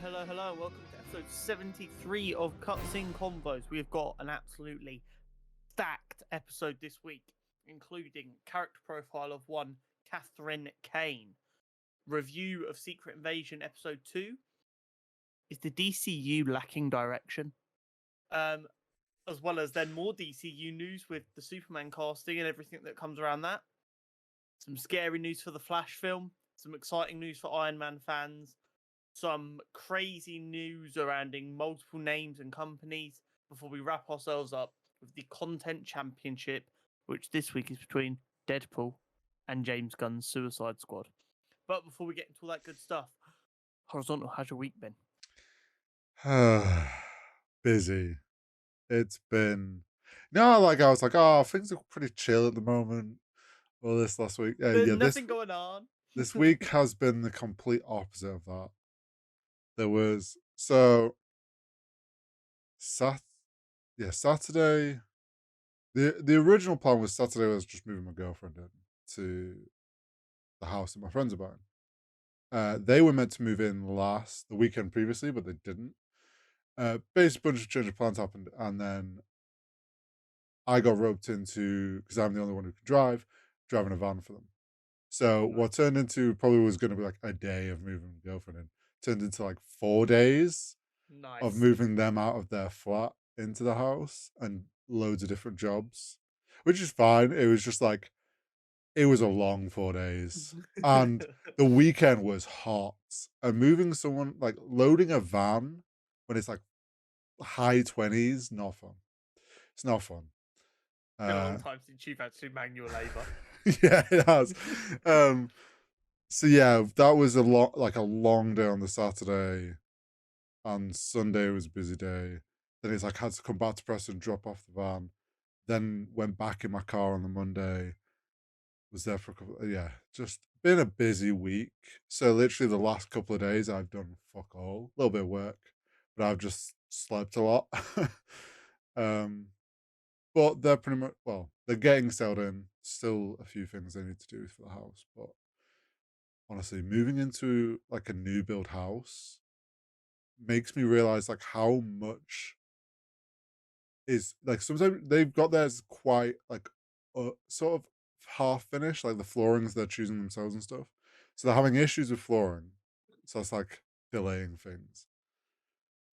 hello. Welcome to episode 73 of Cutscene Convos. We've got an absolutely stacked episode this week, including character profile of one Katherine Kane, review of Secret Invasion episode 2, is the DCU lacking direction? As well as then more DCU news with the Superman casting and everything that comes around that. Some scary news for the Flash film, some exciting news for Iron Man fans, some crazy news surrounding multiple names and companies before we wrap ourselves up with the Content Championship, which this week is between Deadpool and James Gunn's Suicide Squad. But before we get into all that good stuff, Horizontal, how's your week been? Busy. It's been I was like, oh, things are pretty chill at the moment. All this last week, Nothing going on. This week has been the complete opposite of that. There was Saturday. The original plan was Saturday was just moving my girlfriend in to the house that my friends are buying. They were meant to move in the weekend previously, but they didn't. Basically, a bunch of change of plans happened, and then I got roped into, because I'm the only one who can drive, driving a van for them. So what turned into probably was going to be like a day of moving my girlfriend in, turned into like 4 days of moving them out of their flat into the house and loads of different jobs, which is fine. It was just like, it was a long 4 days. And the weekend was hot. And moving someone, like loading a van when it's like high 20s, not fun. It's not fun. It's been a long time since you've had to do manual labour. Yeah, it has. So yeah, that was a long day on the Saturday, and Sunday was a busy day. Then it's like had to come back to Preston, drop off the van, then went back in my car on the Monday. Was there for a couple. Just been a busy week. So literally the last couple of days I've done fuck all. A little bit of work, but I've just slept a lot. But they're pretty much, they're getting settled in. Still a few things they need to do for the house, but honestly, moving into like a new build house makes me realize like how much is like, sometimes they've got theirs quite like sort of half finished, like the floorings they're choosing themselves and stuff. So they're having issues with flooring. So it's like delaying things.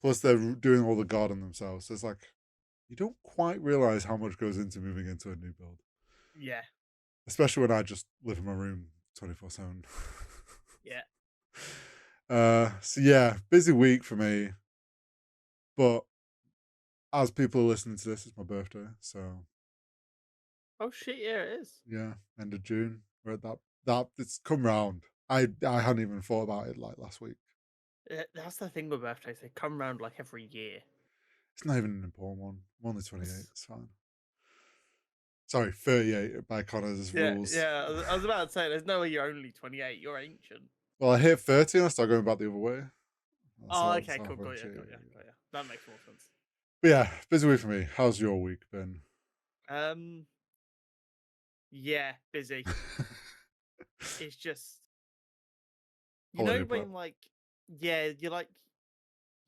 Plus they're doing all the garden themselves. So it's like, you don't quite realize how much goes into moving into a new build. Yeah. Especially when I just live in my room 24/7. Yeah. So yeah, busy week for me. But as people are listening to this, it's my birthday. So Oh shit, yeah, it is. yeah, end of June. We're at that it's come round. I hadn't even thought about it like last week. That's the thing with birthdays, they come around like every year. It's not even an important one. I'm only 28, it's fine. Sorry, 38 by Connor's rules. Yeah, I was about to say, there's no way you're only 28, you're ancient. Well, I hit 30 and I start going back the other way. Okay, cool, got you. That makes more sense. But yeah, busy week for me. How's your week been? Yeah, busy. It's just, you Holiday know, prep. when like, yeah, you're like,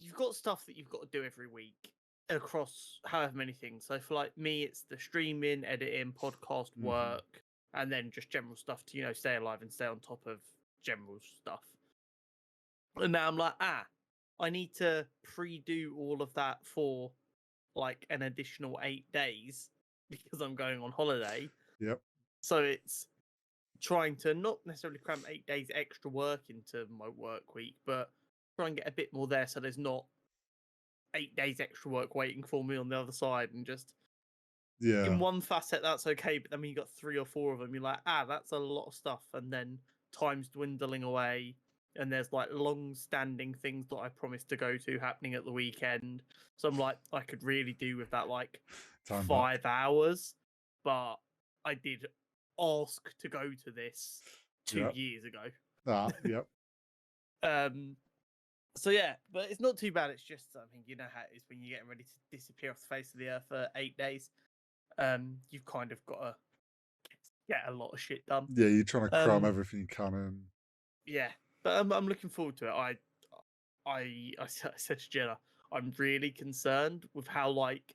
you've got stuff that you've got to do every week across however many things. So for like me, it's the streaming, editing, podcast work, and then just general stuff to, stay alive and stay on top of general stuff. And now I'm like, I need to pre-do all of that for like an additional 8 days because I'm going on holiday. Yep. So it's trying to not necessarily cram 8 days extra work into my work week, but try and get a bit more there so there's not 8 days extra work waiting for me on the other side. And just in one facet, that's okay. But then when you got 3 or 4 of them, you're like, that's a lot of stuff. And then time's dwindling away. And there's like long-standing things that I promised to go to happening at the weekend. So I'm like, I could really do with that like 5 hours, but I did ask to go to this 2 years ago. Yep. So yeah, but it's not too bad. It's just, I mean, you know how it is when you're getting ready to disappear off the face of the earth for 8 days. You've kind of got to get a lot of shit done. Yeah, you're trying to cram everything you can in. Yeah, but I'm looking forward to it. I said to Jenna, I'm really concerned with how, like,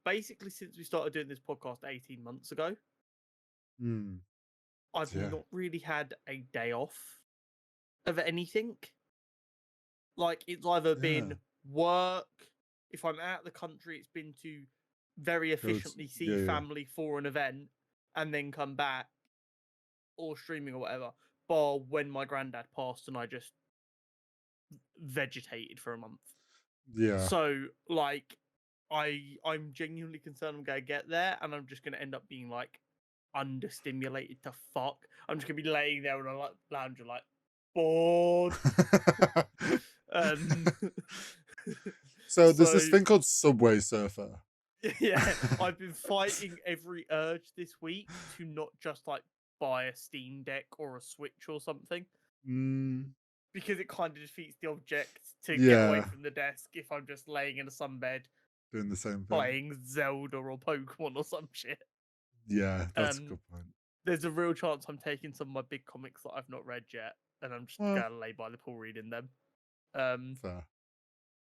basically since we started doing this podcast 18 months ago, Mm, I've yeah. not really had a day off of anything. Like, it's either Yeah. been work. If I'm out of the country, it's been to very efficiently see Yeah. family for an event and then come back, or streaming or whatever. Bar when my granddad passed and I just vegetated for a month. Yeah. So, like, I'm genuinely concerned I'm gonna get there and I'm just gonna end up being like understimulated to fuck. I'm just gonna be laying there on a like lounger, like bored. um, So there's so this thing called Subway Surfer. yeah, I've been fighting every urge this week to not just like buy a Steam Deck or a Switch or something, Mm, because it kind of defeats the object to get away yeah, from the desk if I'm just laying in a sunbed doing the same thing. playing Zelda or Pokemon or some shit. Yeah, that's a good point. There's a real chance I'm taking some of my big comics that I've not read yet, and I'm just Well, gonna lay by the pool reading them. Um, fair.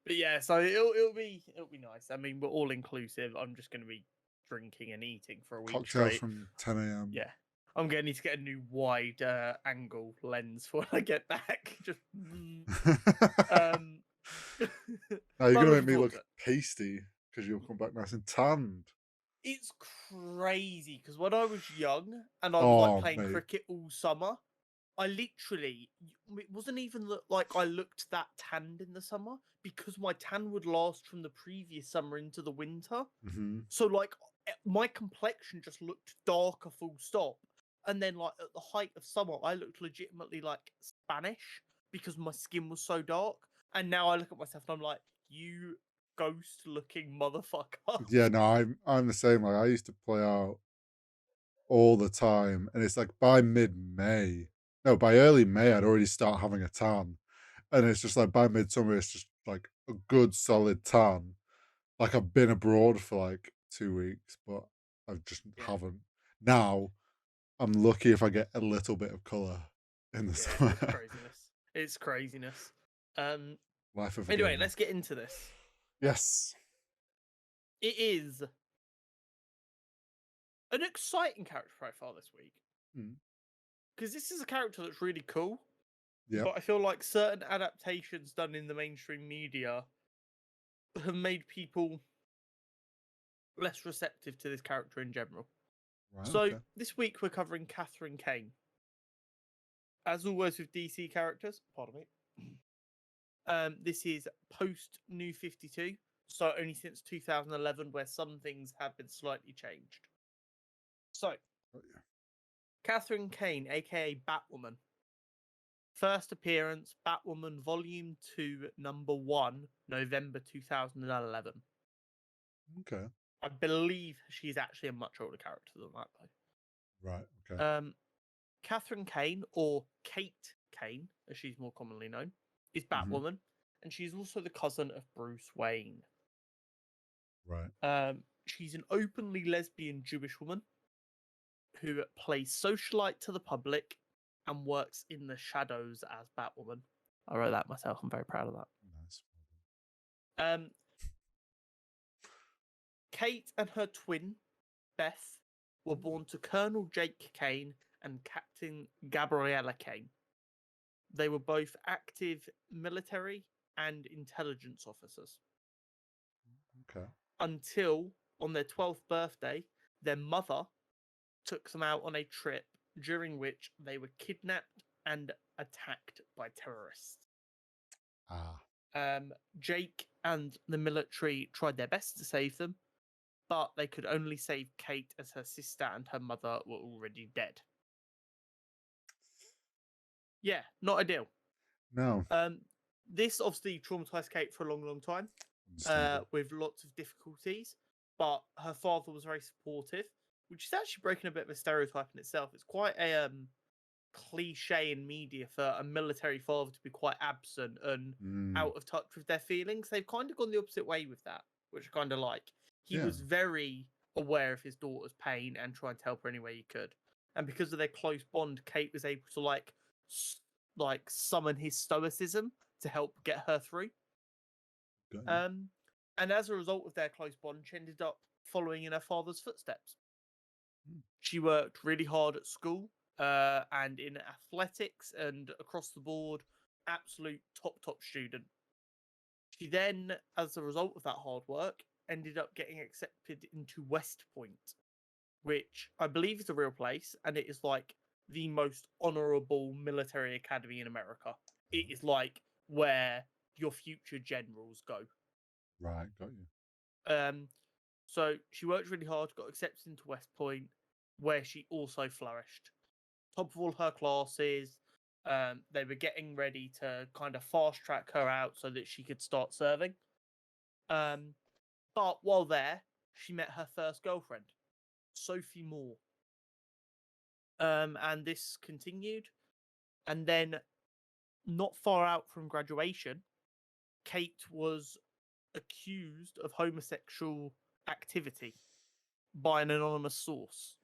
but yeah, so it'll be nice. I mean, we're all inclusive. I'm just gonna be drinking and eating for a week Cocktails straight. from 10 a.m. Yeah, I'm gonna need to get a new wide angle lens for when I get back. Just um, Now you're but gonna make looking me forward look to it. pasty because you'll come back nice and tanned. It's crazy because when I was young and I was like Oh, playing mate. cricket all summer, I literally, it wasn't even like I looked that tanned in the summer because my tan would last from the previous summer into the winter. Hmm. So, like, my complexion just looked darker, full stop. And then, like, at the height of summer, I looked legitimately like Spanish because my skin was so dark. And now I look at myself and I'm like, you ghost looking motherfucker. Yeah, no, I'm the same. Like I used to play out all the time, and it's like by mid-May, no, by early May, I'd already start having a tan, and it's just like by midsummer, it's just like a good solid tan. Like I've been abroad for like 2 weeks, but I just Yeah. haven't. Now I'm lucky if I get a little bit of color in the Yeah, summer. it's craziness. It's craziness. Life of a Anyway, gamer. let's get into this. Yes. It is an exciting character profile this week Mm. because this is a character that's really cool, Yep. but I feel like certain adaptations done in the mainstream media have made people less receptive to this character in general. Right. So Okay. this week we're covering Katherine Kane. As always with DC characters, pardon me. This is post New 52, so only since 2011, where some things have been slightly changed. So, Oh, yeah. Katherine Kane, aka Batwoman. First appearance, Batwoman Volume 2, Number 1, November 2011. Okay. I believe she's actually a much older character than that, Right. Okay. though. Katherine Kane, or Kate Kane, as she's more commonly known, is Mhm. Batwoman, and she's also the cousin of Bruce Wayne. Right. She's an openly lesbian Jewish woman who plays socialite to the public and works in the shadows as Batwoman. I wrote that myself. I'm very proud of that. Nice. Um, Kate and her twin, Beth, were born to Colonel Jake Kane and Captain Gabriella Kane. They were both active military and intelligence officers. Okay. Until on their 12th birthday, their mother took them out on a trip during which they were kidnapped and attacked by terrorists. Ah. Jake and the military tried their best to save them, but they could only save Kate as her sister and her mother were already dead. Yeah, not ideal. No. This obviously traumatized Kate for a long, long time, Understandable. with lots of difficulties, but her father was very supportive, which is actually breaking a bit of a stereotype in itself. It's quite a cliche in media for a military father to be quite absent and Mm. out of touch with their feelings. They've kind of gone the opposite way with that, which I kind of like. He Yeah. was very aware of his daughter's pain and tried to help her any way he could. And because of their close bond, Kate was able to like summon his stoicism to help get her through. Got you. And as a result of their close bond, she ended up following in her father's footsteps. Hmm. She worked really hard at school and in athletics and across the board, absolute top student. She then, as a result of that hard work, ended up getting accepted into West Point, which I believe is a real place, and it is like the most honorable military academy in America. It is like where your future generals go. Right, got you. So she worked really hard, got accepted into West Point, where she also flourished. Top of all her classes, they were getting ready to kind of fast track her out so that she could start serving. But while there, she met her first girlfriend, Sophie Moore. And this continued. And then, not far out from graduation, Kate was accused of homosexual activity by an anonymous source.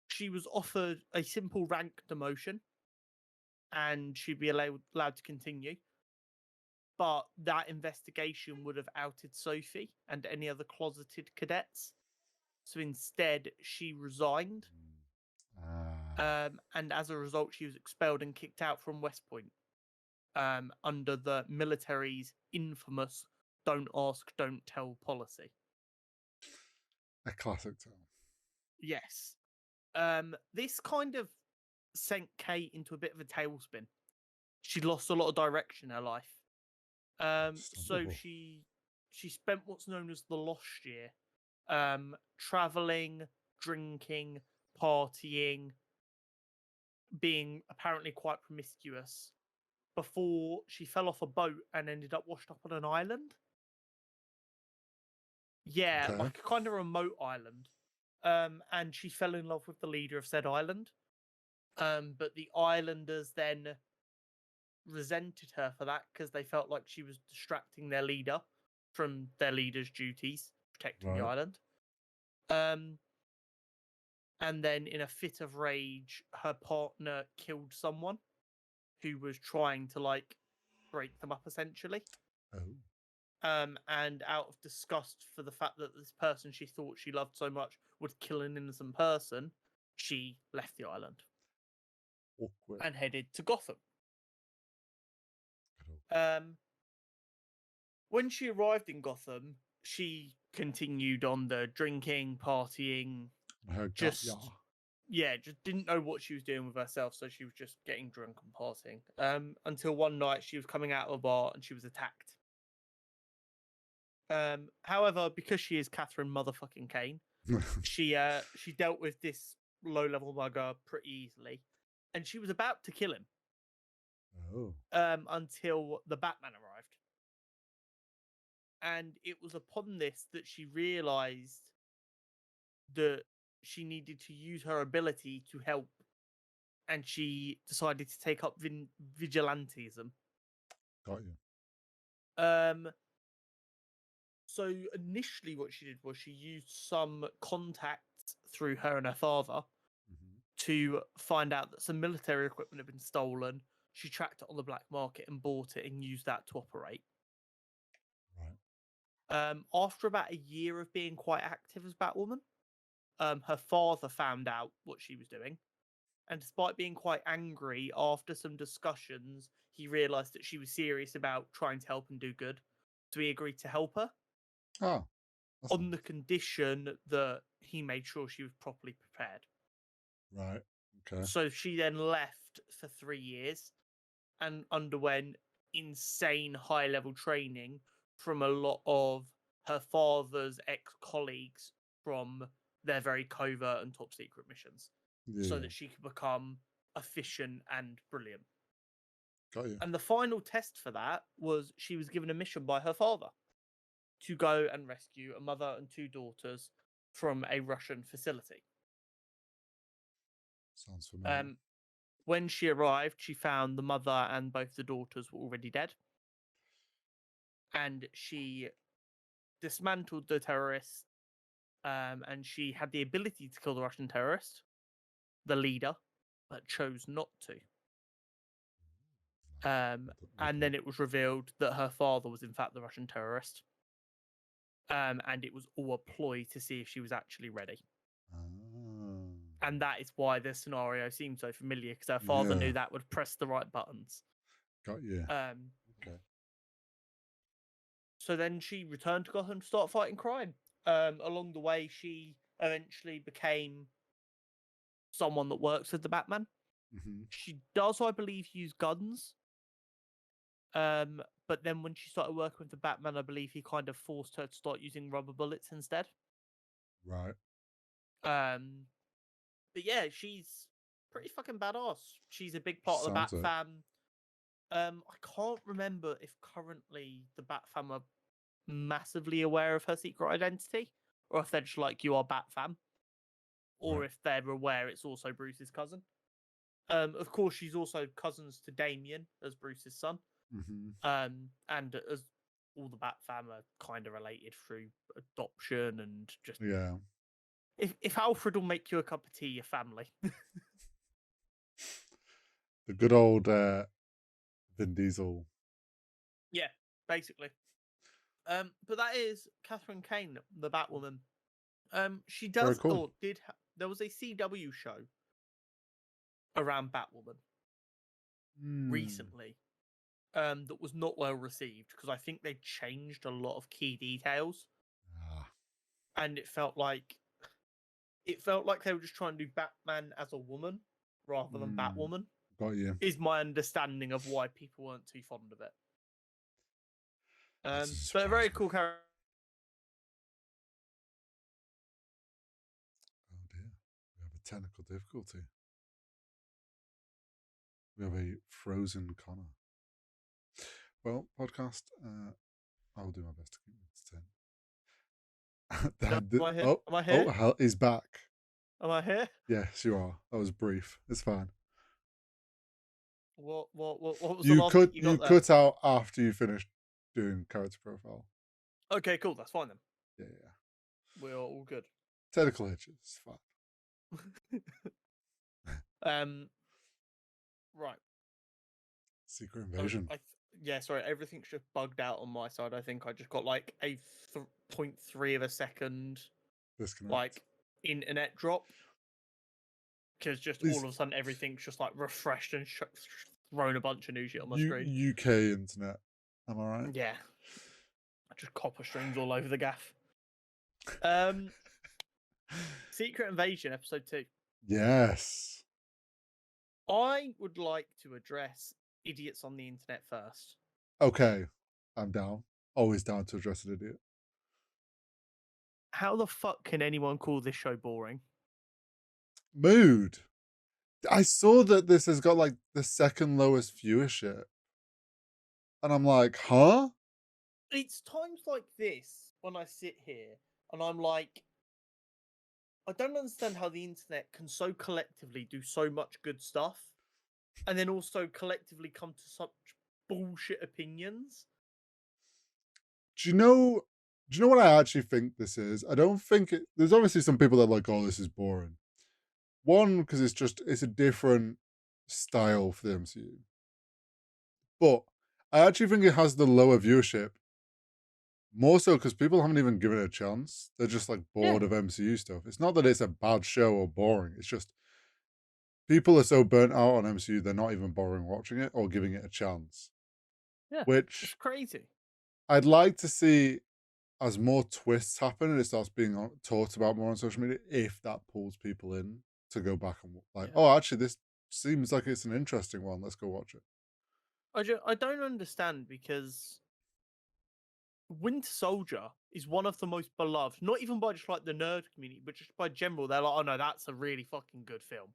She was offered a simple rank demotion and she'd be allowed to continue. But that investigation would have outed Sophie and any other closeted cadets. So instead, she resigned. And as a result, she was expelled and kicked out from West Point under the military's infamous "don't ask, don't tell" policy. A classic term. Yes. This kind of sent Kate into a bit of a tailspin. She lost a lot of direction in her life. So she spent what's known as the lost year, traveling, drinking, partying, being apparently quite promiscuous, before she fell off a boat and ended up washed up on an island. Yeah, Okay. like a kind of remote island. And she fell in love with the leader of said island. But the islanders then resented her for that because they felt like she was distracting their leader from their leader's duties, protecting the island. And then in a fit of rage, her partner killed someone who was trying to like break them up essentially. And out of disgust for the fact that this person she thought she loved so much would kill an innocent person, she left the island. Awkward. And headed to Gotham. When she arrived in Gotham, she continued on the drinking, partying, just didn't know what she was doing with herself, so she was just getting drunk and partying. Until one night she was coming out of a bar and she was attacked. However, because she is Katherine motherfucking Kane, she dealt with this low-level mugger pretty easily, and she was about to kill him. Until the Batman arrived. And it was upon this that she realized that she needed to use her ability to help, and she decided to take up vigilantism. Got you. So initially what she did was she used some contacts through her and her father to find out that some military equipment had been stolen. She tracked it on the black market and bought it and used that to operate. After about a year of being quite active as Batwoman, her father found out what she was doing. And despite being quite angry, after some discussions, he realized that she was serious about trying to help and do good. So he agreed to help her. On the condition that he made sure she was properly prepared. Right. Okay. So she then left for 3 years and underwent insane high-level training from a lot of her father's ex-colleagues from their very covert and top-secret missions, so that she could become efficient and brilliant. Got you. And the final test for that was she was given a mission by her father to go and rescue a mother and 2 daughters from a Russian facility. Sounds familiar. When she arrived, she found the mother and both the daughters were already dead. And she dismantled the terrorists, and she had the ability to kill the Russian terrorist, the leader, but chose not to. And then it was revealed that her father was in fact the Russian terrorist. And it was all a ploy to see if she was actually ready. Oh. And that is why this scenario seems so familiar, because her father knew that would press the right buttons. Got you. Okay. So then she returned to Gotham to start fighting crime. Along the way, she eventually became someone that works with the Batman. Mm-hmm. She does, I believe, use guns. But then when she started working with the Batman, I believe he kind of forced her to start using rubber bullets instead. Right. But yeah, she's pretty fucking badass. She's a big part of the Bat Sounds it. fam. I can't remember if currently the Bat fam are massively aware of her secret identity, or if they're just like, you are Bat fam, or Right. if they're aware it's also Bruce's cousin. Of course, she's also cousins to Damien as Bruce's son. Mm-hmm. And as all the Bat fam are kind of related through adoption and just Yeah. If Alfred will make you a cup of tea, your family. The good old Vin Diesel. Yeah, basically. But that is Katherine Kane, the Batwoman. She Very does cool. there was a CW show around Batwoman recently, that was not well received because I think they changed a lot of key details, and it felt like they were just trying to do Batman as a woman rather than Batwoman. Got you. Is my understanding of why people weren't too fond of it. But a very cool character. Oh dear, we have a technical difficulty. We have a frozen Connor. Well, podcast, I'll do my best to keep it entertained. Am I here? Am I here? Oh, hell, he's back. Am I here? Yes, you are. That was brief. It's fine. What was the last bit you got there? cut out after you finished doing character profile. Okay, cool. That's fine then. Yeah. We're all good. Technical hitches, fine. Right. Secret invasion. Yeah, sorry. Everything's just bugged out on my side. I think I just got like a 0.3 of a second Disconnect. like internet drop, because just all of a sudden everything's just like refreshed and thrown a bunch of new shit on my screen. UK internet. Am I right? Yeah. Just copper strings all over the gaff. Secret Invasion episode 2. Yes. I would like to address idiots on the internet first. Okay, I'm down. Always down to address an idiot. How the fuck can anyone call this show boring? Mood. I saw that this has got like the second lowest viewership. And I'm like, huh? It's times like this when I sit here and I'm like, I don't understand how the internet can so collectively do so much good stuff and then also collectively come to such bullshit opinions. Do you know what I actually think this is? I don't think there's obviously some people that are like, oh, this is boring. One, because it's a different style for the MCU. But I actually think it has the lower viewership. More so because people haven't even given it a chance. They're just like bored of MCU stuff. It's not that it's a bad show or boring. It's just people are so burnt out on MCU, they're not even bothering watching it or giving it a chance. Yeah, which it's crazy. I'd like to see as more twists happen and it starts being talked about more on social media, if that pulls people in to go back and like, oh, actually, this seems like it's an interesting one. Let's go watch it. I don't understand, because Winter Soldier is one of the most beloved, not even by just like the nerd community, but just by general. They're like, oh no, that's a really fucking good film.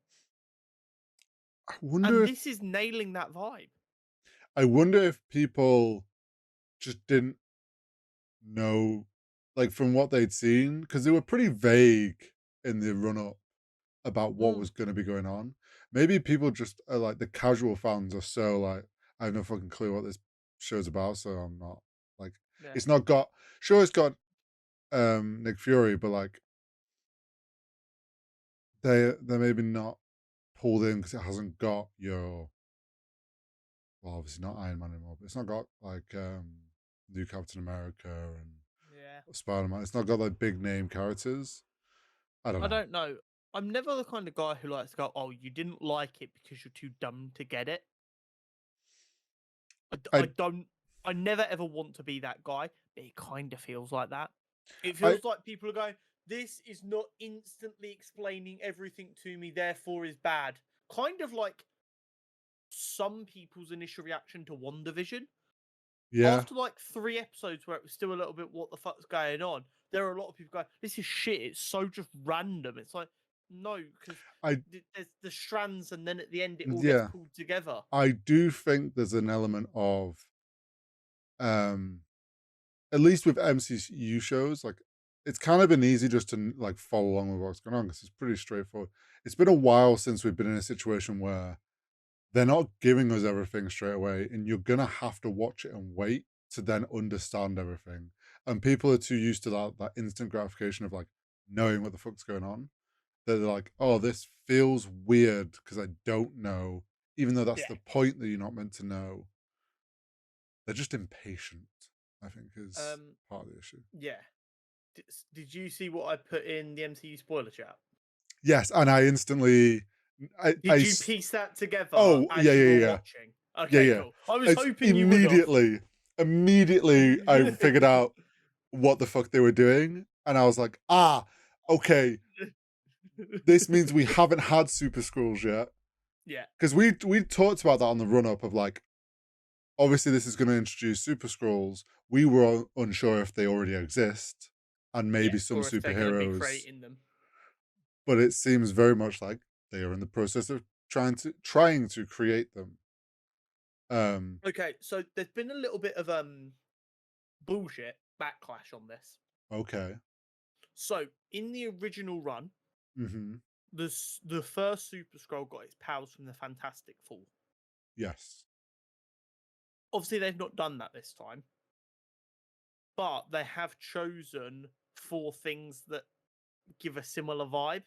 I wonder and this is nailing that vibe. I wonder if people just didn't know, like from what they'd seen, because they were pretty vague in the run up about what was going to be going on. Maybe people just are like, the casual fans are so like, I have no fucking clue what this show's about, so I'm not like, it's not got, sure, it's got Nick Fury, but like they're maybe not pulled in because it hasn't got your well, obviously not Iron Man anymore, but it's not got like new Captain America and Yeah. Spider-Man. It's not got like big name characters. I don't I know. don't know. I'm never the kind of guy who likes to go, "Oh, you didn't like it because you're too dumb to get it." I I don't. I never ever want to be that guy, but it kind of feels like that. It I feels like people are going, "This is not instantly explaining everything to me, therefore is bad." Kind of like some people's initial reaction to WandaVision. yeah. After like 3 episodes where it was still a little bit, what the fuck's going on? There are a lot of people going, "This is shit. It's so just random." It's like, no, because I there's the strands, and then at the end it all gets yeah. pulled together. I do think there's an element of um at least with MCU shows, like it's kind of been easy just to like follow along with what's going on because it's pretty straightforward. It's been a while since we've been in a situation where they're not giving us everything straight away, and you're gonna have to watch it and wait to then understand everything. And people are too used to that instant gratification of like knowing what the fuck's going on. That they're like, oh, this feels weird because I don't know, even though that's Yeah. the point that you're not meant to know. They're just impatient, I think, is Um. part of the issue. Yeah. Did you see what I put in the MCU spoiler chat? Yes, and I instantly, Did you piece that together oh as yeah, you yeah, were yeah, watching? yeah, Okay, yeah. cool. I was It's hoping you would have. immediately I figured out what the fuck they were doing, and I was like, ah, okay, this means we haven't had Super Scrolls yet, Yeah. because we talked about that on the run up of like, obviously this is going to introduce Super Scrolls. We were unsure if they already exist, and maybe Yes. some Or if they're going to be superheroes, creating them. but it seems very much like they are in the process of trying to create them. Um, Okay, so there's been a little bit of bullshit backlash on this. okay. So in the original run, Mm-hmm. the first Super Scroll got its powers from the Fantastic Four. Yes. Obviously, they've not done that this time, but they have chosen 4 things that give a similar vibe.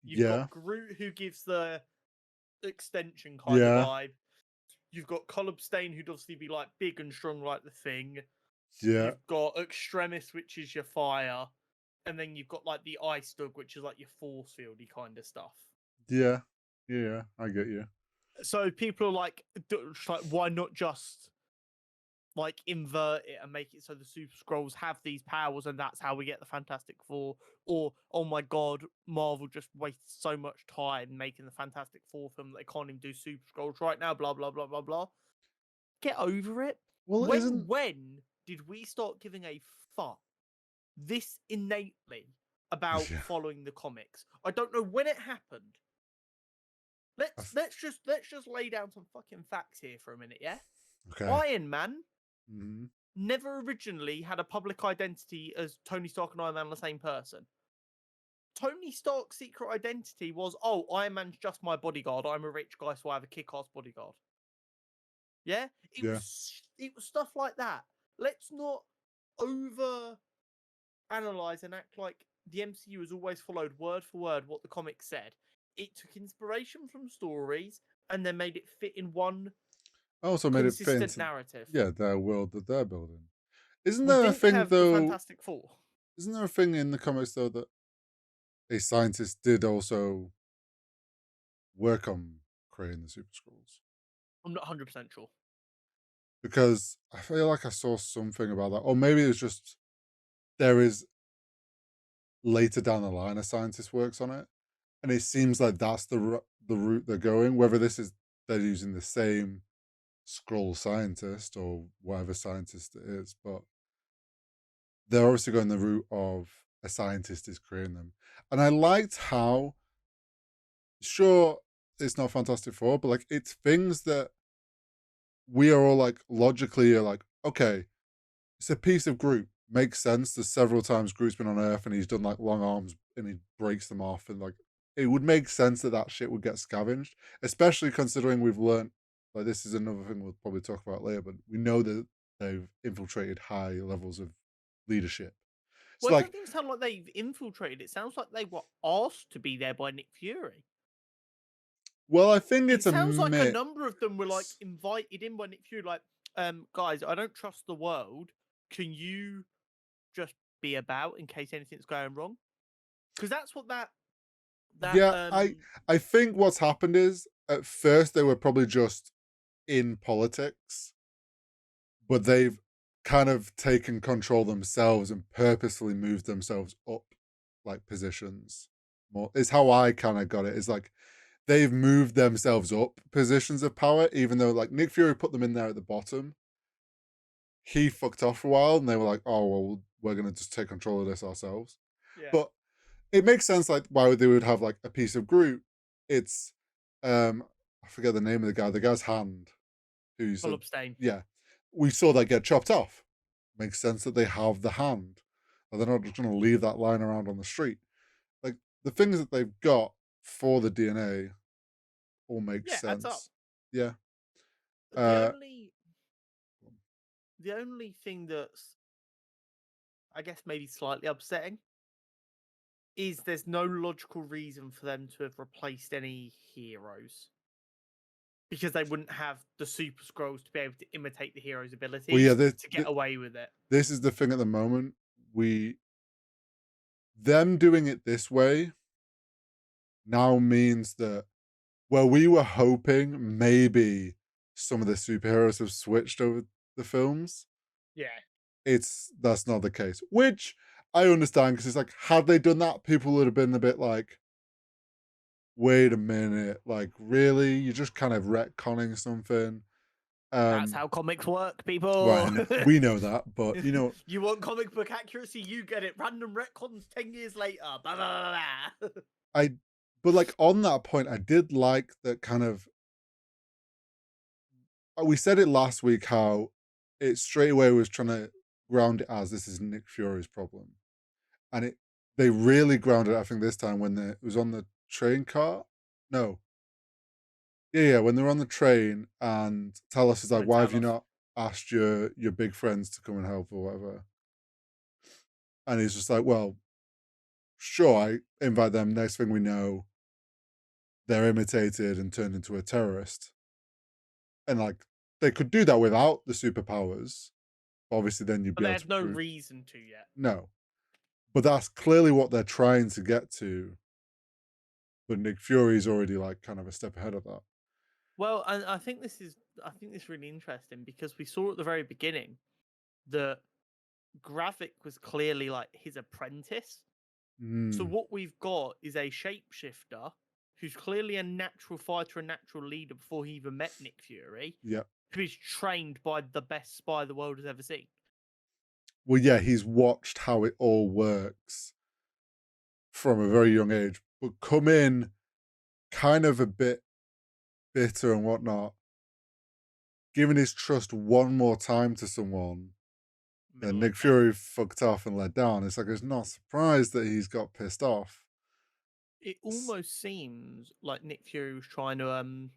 You've Yeah. got Groot, who gives the extension kind of Yeah. vibe. You've got Colobstain, who'd obviously be like big and strong like the Thing. Yeah. You've got Extremis, which is your fire. And then you've got like the Ice Dog, which is like your force fieldy kind of stuff. Yeah. Yeah. I get you. So people are like, why not just like invert it and make it so the Super Scrolls have these powers and that's how we get the Fantastic Four? Or, oh my god, Marvel just wasted so much time making the Fantastic Four film that they can't even do Super Scrolls right now, blah, blah, blah, blah, blah. Get over it. Well, isn't When did we start giving a fuck this innately about yeah. following the comics? I don't know when it happened. Let's just lay down some fucking facts here for a minute, yeah? Okay. Iron Man Mm-hmm. never originally had a public identity as Tony Stark and Iron Man the same person. Tony Stark's secret identity was, oh, Iron Man's just my bodyguard. I'm a rich guy, so I have a kick-ass bodyguard. Yeah, Yeah. it was stuff like that. Let's not over analyze and act like the MCU has always followed word for word what the comics said. It took inspiration from stories and then made it fit in one Also made it fit consistent into narrative. their world that they're building. Isn't We there a didn't thing have the though? Fantastic Four. Isn't there a thing in the comics though that a scientist did also work on creating the Super Scrolls? I'm not 100% sure. Because I feel like I saw something about that, or maybe it's just there is later down the line a scientist works on it, and it seems like that's the route they're going. Whether this is they're using the same scroll scientist or whatever scientist it is, but they're obviously going the route of a scientist is creating them. And I liked how, sure, it's not Fantastic Four, but like it's things that we are all like logically are like, okay, it's a piece of Groot. Makes sense. There's several times Groot's been on Earth and he's done like long arms and he breaks them off, and like it would make sense that that shit would get scavenged, especially considering we've learned, like this is another thing we'll probably talk about later, but we know that they've infiltrated high levels of leadership. So Well, it like, doesn't even sound like they've infiltrated. It sounds like they were asked to be there by Nick Fury. Well, I think It it's a sounds like a mix. number of them were like invited in by Nick Fury, like, guys, I don't trust the world. Can you just be about in case anything's going wrong? Because that's what that Yeah, I think what's happened is at first they were probably just in politics, but they've kind of taken control themselves and purposefully moved themselves up like positions. More is how I kind of got it. Is like they've moved themselves up positions of power, even though like Nick Fury put them in there at the bottom. He fucked off for a while, and they were like, "Oh well, we're gonna just take control of this ourselves." yeah, But it makes sense, like why would they would have like a piece of Groot. It's I forget the name of the guy's hand, who's full a abstain. yeah. We saw that get chopped off. Makes sense that they have the hand. And they're not just gonna leave that lying around on the street. Like the things that they've got for the DNA all make Yeah, adds up. sense. Yeah. The Uh only the only thing that's, I guess, maybe slightly upsetting is there's no logical reason for them to have replaced any heroes because they wouldn't have the super scrolls to be able to imitate the hero's well yeah, abilities to get away with it. this is the thing at the moment. We them doing it this way now means that well, we were hoping maybe some of the superheroes have switched over the films. Yeah. That's not the case, which I understand because it's like, had they done that, people would have been a bit like, wait a minute, like, really? You're just kind of retconning something. That's how comics work, people. Well, we know that, but you know, You want comic book accuracy, you get it. Random retcons 10 years later. Blah, blah, blah, blah. I, but like on that point, I did like that kind of, we said it last week how it straight away was trying to ground it as this is Nick Fury's problem. And they really grounded it, I think, this time when it was on the train car. No. Yeah, when they're on the train and Talos is like, With why have you Talos. not asked your big friends to come and help or whatever? And he's just like, well, sure, I invite them. Next thing we know, they're imitated and turned into a terrorist. And like they could do that without the superpowers. Obviously, then you'd But be they able to have no prove reason to yet. no. But that's clearly what they're trying to get to. But Nick Fury's already like kind of a step ahead of that. Well, I think this is really interesting because we saw at the very beginning that Gravik was clearly like his apprentice. So Mm, what we've got is a shapeshifter who's clearly a natural fighter, a natural leader before he even met Nick Fury, yeah. who is trained by the best spy the world has ever seen. Well, yeah, he's watched how it all works from a very young age, but come in kind of a bit bitter and whatnot, giving his trust one more time to someone that Middle of Nick the bed. Fury fucked off and let down. It's like it's not surprised that he's got pissed off. It almost seems like Nick Fury was trying to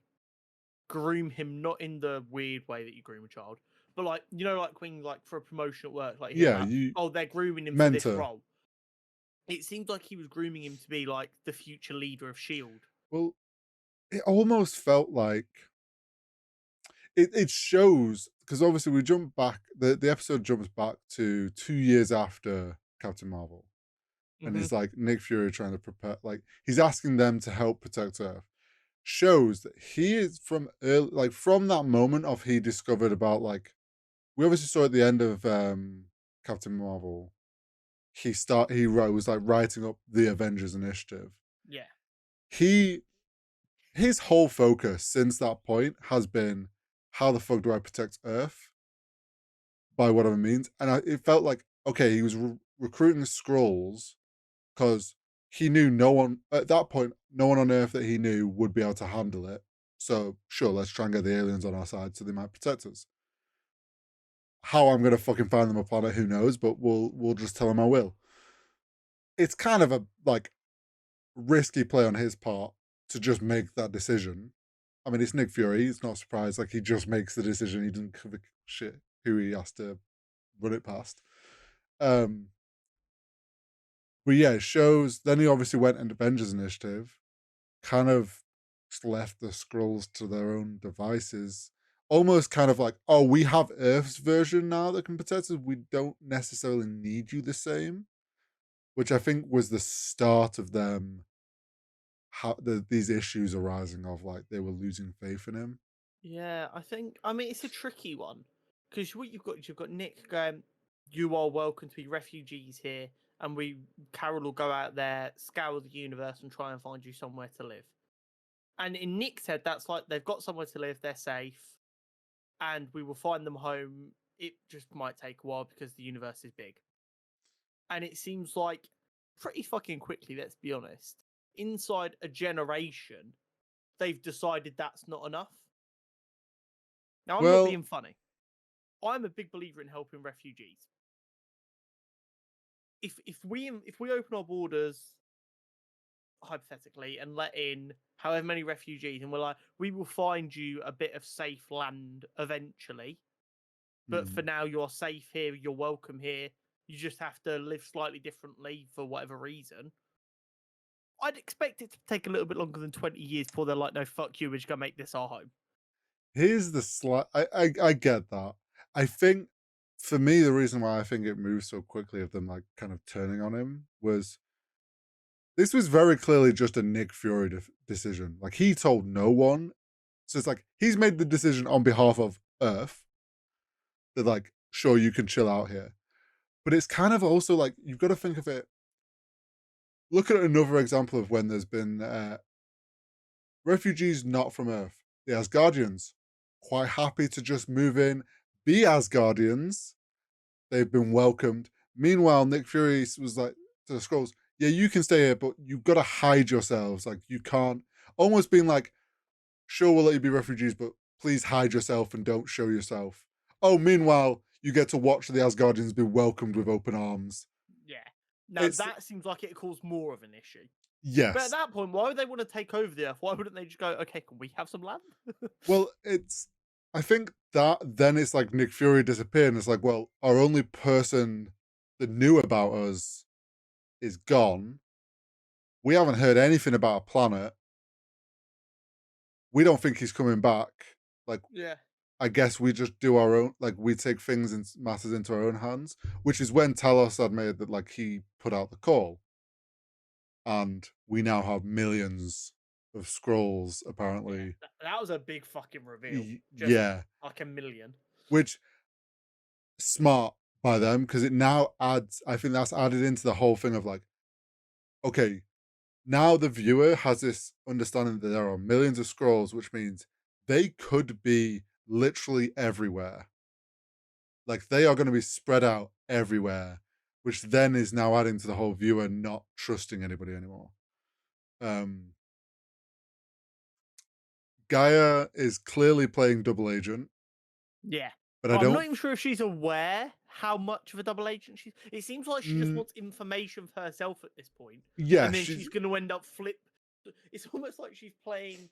groom him, not in the weird way that you groom a child, but like, you know, like when like for a promotion at work, like you hear Yeah, about, you oh, they're grooming him for this mentor. role. It seems like he was grooming him to be like the future leader of Shield. Well, it almost felt like it shows because obviously we jump back. The episode jumps back to 2 years after Captain Marvel, and Hmm. it's like Nick Fury trying to prepare, like he's asking them to help protect Earth. Shows that he is from early, like from that moment of he discovered about like we obviously saw at the end of Captain Marvel, he wrote was like writing up the Avengers Initiative. Yeah. He his whole focus since that point has been how the fuck do I protect Earth by whatever means, and it felt like okay, he was recruiting scrolls because he knew no one at that point, no one on Earth that he knew would be able to handle it. So sure, let's try and get the aliens on our side so they might protect us. How I'm gonna fucking find them a planet, who knows? But we'll just tell him I will. It's kind of a like risky play on his part to just make that decision. I mean, it's Nick Fury. It's not a surprise. Like he just makes the decision. He doesn't give a shit who he has to run it past. Um, but yeah, it shows. Then he obviously went and Avengers Initiative, kind of just left the Skrulls to their own devices. Almost kind of like, oh, we have Earth's version now that can protect us. We don't necessarily need you the same, which I think was the start of them these issues arising of like they were losing faith in him. Yeah, I mean, it's a tricky one because what you've got Nick going, "You are welcome to be refugees here," and Carol will go out there, scour the universe, and try and find you somewhere to live. And in Nick's head, that's like they've got somewhere to live, they're safe, and we will find them home. It just might take a while because the universe is big. And it seems like pretty fucking quickly, let's be honest, inside a generation, they've decided that's not enough. Now, I'm not Well, being funny. I'm a big believer in helping refugees. If we open our borders hypothetically and let in however many refugees, and we're like, we will find you a bit of safe land eventually, but for now you're safe here, you're welcome here. You just have to live slightly differently for whatever reason. I'd expect it to take a little bit longer than 20 years before they're like, no, fuck you, we're just gonna make this our home. here's the slight. I get that. I think for me, the reason why I think it moves so quickly of them like kind of turning on him was this was very clearly just a Nick Fury decision. Like he told no one. So it's like he's made the decision on behalf of Earth that like, sure, you can chill out here. But it's kind of also like you've got to think of it. Look at another example of when there's been refugees not from Earth. The Asgardians, quite happy to just move in, be Asgardians. They've been welcomed. Meanwhile, Nick Fury was like to the Skrulls, yeah, you can stay here, but you've got to hide yourselves. Like you can't, almost being like, sure, we'll let you be refugees, but please hide yourself and don't show yourself. Oh, meanwhile, you get to watch the Asgardians be welcomed with open arms. Yeah. Now It's that seems like it caused more of an issue. But at yes. that point, why would they want to take over the Earth? Why wouldn't they just go, okay, can we have some land? Well, it's I think that then it's like Nick Fury disappeared, and it's like, well, our only person that knew about us is gone. We haven't heard anything about a planet. We don't think he's coming back. Like, Yeah. I guess we just do our own, like, we take things and matters into our own hands, which is when Talos admitted that, like, he put out the call. And we now have millions of scrolls, Yeah. apparently. That was a big fucking reveal. Just Yeah. like a million. Which, smart by them, because it now adds, I think that's added into the whole thing of, like, okay, now the viewer has this understanding that there are millions of scrolls, which means they could be literally everywhere. Like they are going to be spread out everywhere, which then is now adding to the whole viewer not trusting anybody anymore. Um, Gaia is clearly playing double agent, Yeah. but I But I'm not don't. even sure if she's aware how much of a double agent she's. It seems like she just Mm, wants information for herself at this point, yeah, and then she's she's going to end up flip. It's almost like she's playing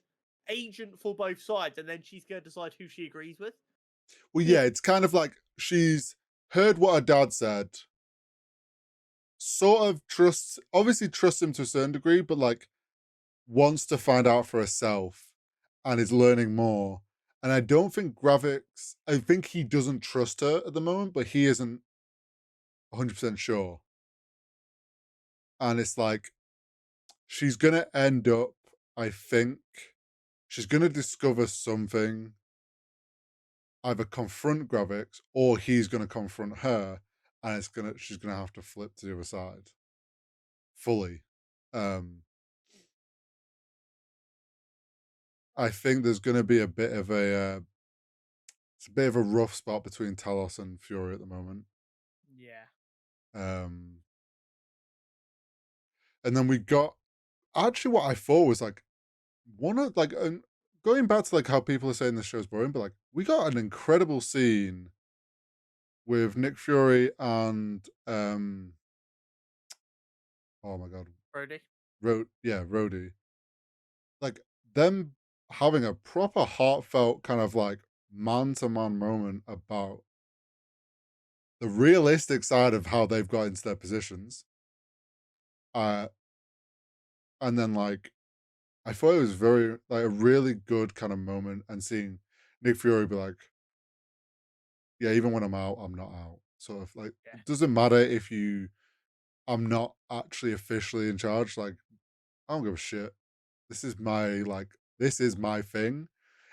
agent for both sides, and then she's going to decide who she agrees with. well, yeah, it's kind of like she's heard what her dad said, sort of trusts, obviously trusts him to a certain degree, but like wants to find out for herself and is learning more. And I don't think Gravix, I think he doesn't trust her at the moment, but he isn't 100% sure. And it's like, she's going to end up, I think, she's going to discover something, either confront Gravix or he's going to confront her. And she's going to have to flip to the other side fully. Um, I think there's going to be a bit of it's a bit of a rough spot between Talos and Fury at the moment. Yeah. Um, and then we got actually what I thought was like one of like going back to like how people are saying this show's boring, but like we got an incredible scene with Nick Fury and oh my god, Brody. Rhodey, like them having a proper heartfelt kind of like man to man moment about the realistic side of how they've got into their positions. Uh, and then like I thought it was very like a really good kind of moment, and seeing Nick Fury be like, "Yeah, even when I'm out, I'm not out." Sort of like, Yeah. it doesn't matter if I'm not actually officially in charge. Like, I don't give a shit. This is this is my thing.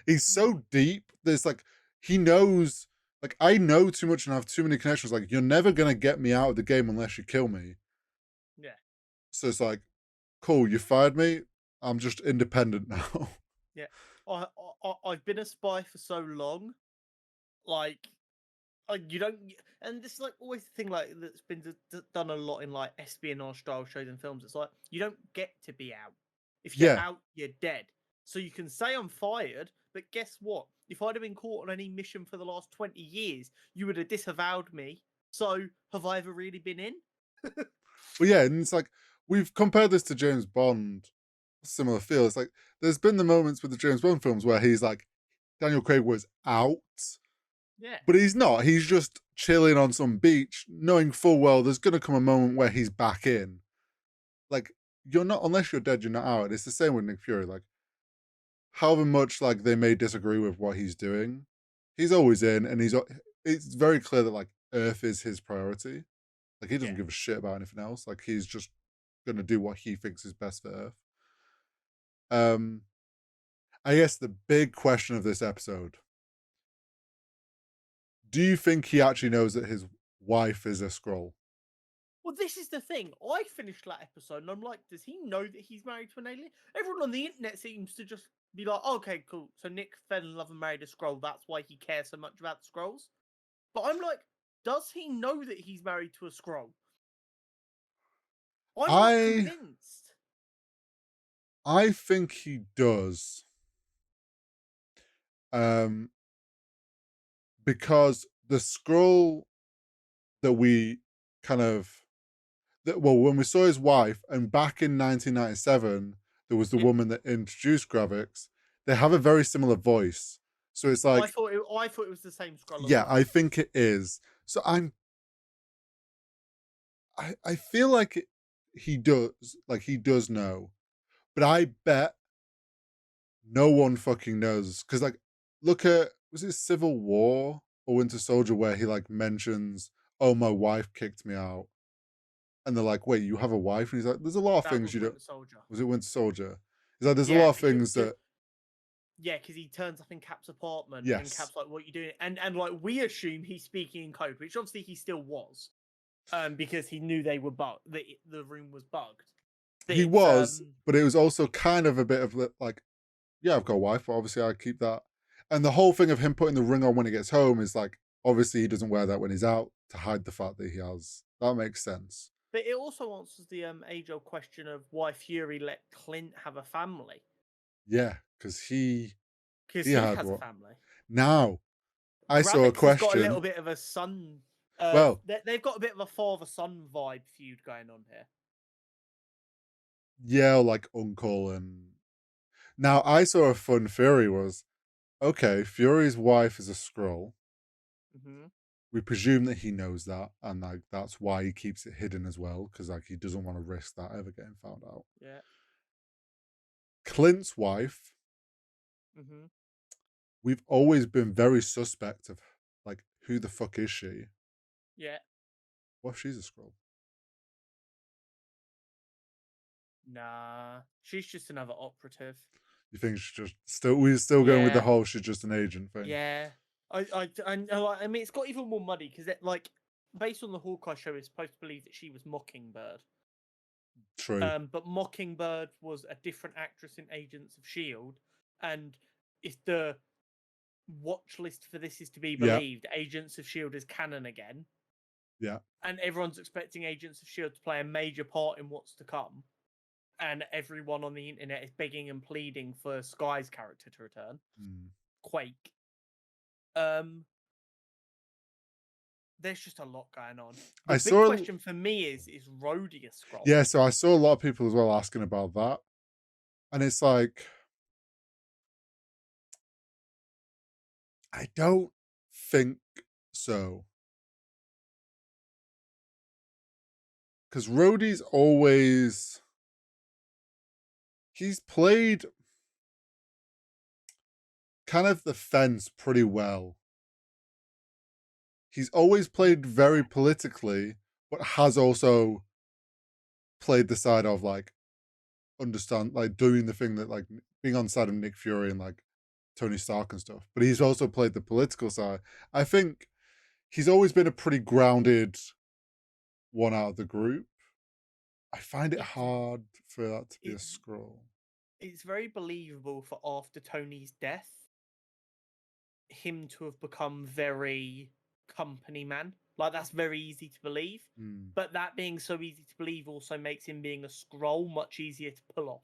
He's Mm. so deep. There's like, he knows, like, I know too much and have too many connections. Like, you're never gonna get me out of the game unless you kill me. Yeah. So it's like, cool, you fired me. I'm just independent now. Yeah. I've been a spy for so long, like, you don't, and this is like always the thing like that's been done a lot in like espionage style shows and films. It's like you don't get to be out. If you're Yeah. out, you're dead. So you can say I'm fired, but guess what? If I'd have been caught on any mission for the last 20 years, you would have disavowed me. So have I ever really been in? Well, yeah, and it's like we've compared this to James Bond, similar feel. It's like there's been the moments with the James Bond films where he's like, Daniel Craig was out, Yeah. but he's not. He's just chilling on some beach, knowing full well there's gonna come a moment where he's back in. Like, you're not, unless you're dead, you're not out. It's the same with Nick Fury. Like, however much like they may disagree with what he's doing, he's always in, and it's very clear that like Earth is his priority. Like, he doesn't Yeah. give a shit about anything else. Like, he's just gonna do what he thinks is best for Earth. Um, I guess the big question of this episode: do you think he actually knows that his wife is a Skrull? Well, this is the thing. I finished that episode and I'm like, does he know that he's married to an alien? Everyone on the internet seems to just be like, okay, cool. So Nick fell in love and married a scroll. That's why he cares so much about the scrolls. But I'm like, does he know that he's married to a scroll? I'm not I convinced. I think he does. Um, because the Skrull that we kind of well, when we saw his wife, and back in 1997, there was the Yeah. woman that introduced Gravix. They have a very similar voice, so it's like, I thought it was the same scroll as yeah, well. I think it is. So I feel like he does know, but I bet no one fucking knows because like, look at, was it Civil War or Winter Soldier where he like mentions, oh, my wife kicked me out, and they're like, wait, you have a wife? And he's like, there's a lot of That things was you don't. Winter Soldier. Was it Winter Soldier? He's like, there's a Yeah, lot of things that, because he turns up in Cap's apartment and yes, Cap's like, "What you doing?" And like we assume he's speaking in code, which obviously he still was, because he knew they were bugged, that the room was bugged. But he it's was, but it was also kind of a bit of like, yeah, I've got a wife, but obviously I keep that. And the whole thing of him putting the ring on when he gets home is like, obviously he doesn't wear that when he's out to hide the fact that he has. That makes sense. but it also answers the age-old question of why Fury let Clint have a family, Yeah, because because he he had has a what? family. Now I saw a Gravix has got a question. little bit of a son. Well, They've got a bit of a father-son vibe feud going on here. yeah, like uncle, and now I saw a fun theory was, okay, Fury's wife is a Skrull. Hmm. We presume that he knows that, and like that's why he keeps it hidden as well, because like he doesn't want to risk that ever getting found out. Yeah. Clint's wife, Hmm. we've always been very suspect of, like, who the fuck is she? Yeah. What if she's a Skrull? Nah, she's just another operative. You think she's just we're still going with the Yeah. whole she's just an agent thing? Yeah, I mean, it's got even more muddy because like based on the Hawkeye show, it's supposed to believe that she was Mockingbird. True. But Mockingbird was a different actress in Agents of Shield, and if the watch list for this is to be Yeah, believed, Agents of Shield is canon again, yeah. and everyone's expecting Agents of Shield to play a major part in what's to come, and everyone on the internet is begging and pleading for Sky's character to return. Mm. Quake. Um, there's just a lot going on. The I big saw, question for me is Rhodey a scroll? yeah. So I saw a lot of people as well asking about that, and it's like, I don't think so, because Rhodey's always he's played kind of the fence pretty well. He's always played very politically, but has also played the side of like understand, like doing the thing that like being on the side of Nick Fury and like Tony Stark and stuff. But he's also played the political side. I think he's always been a pretty grounded one out of the group. I find it It's hard for that to be a it's scroll. it's very believable for after Tony's death, him to have become very company man. Like that's very easy to believe. Hmm. But that being so easy to believe also makes him being a scroll much easier to pull off.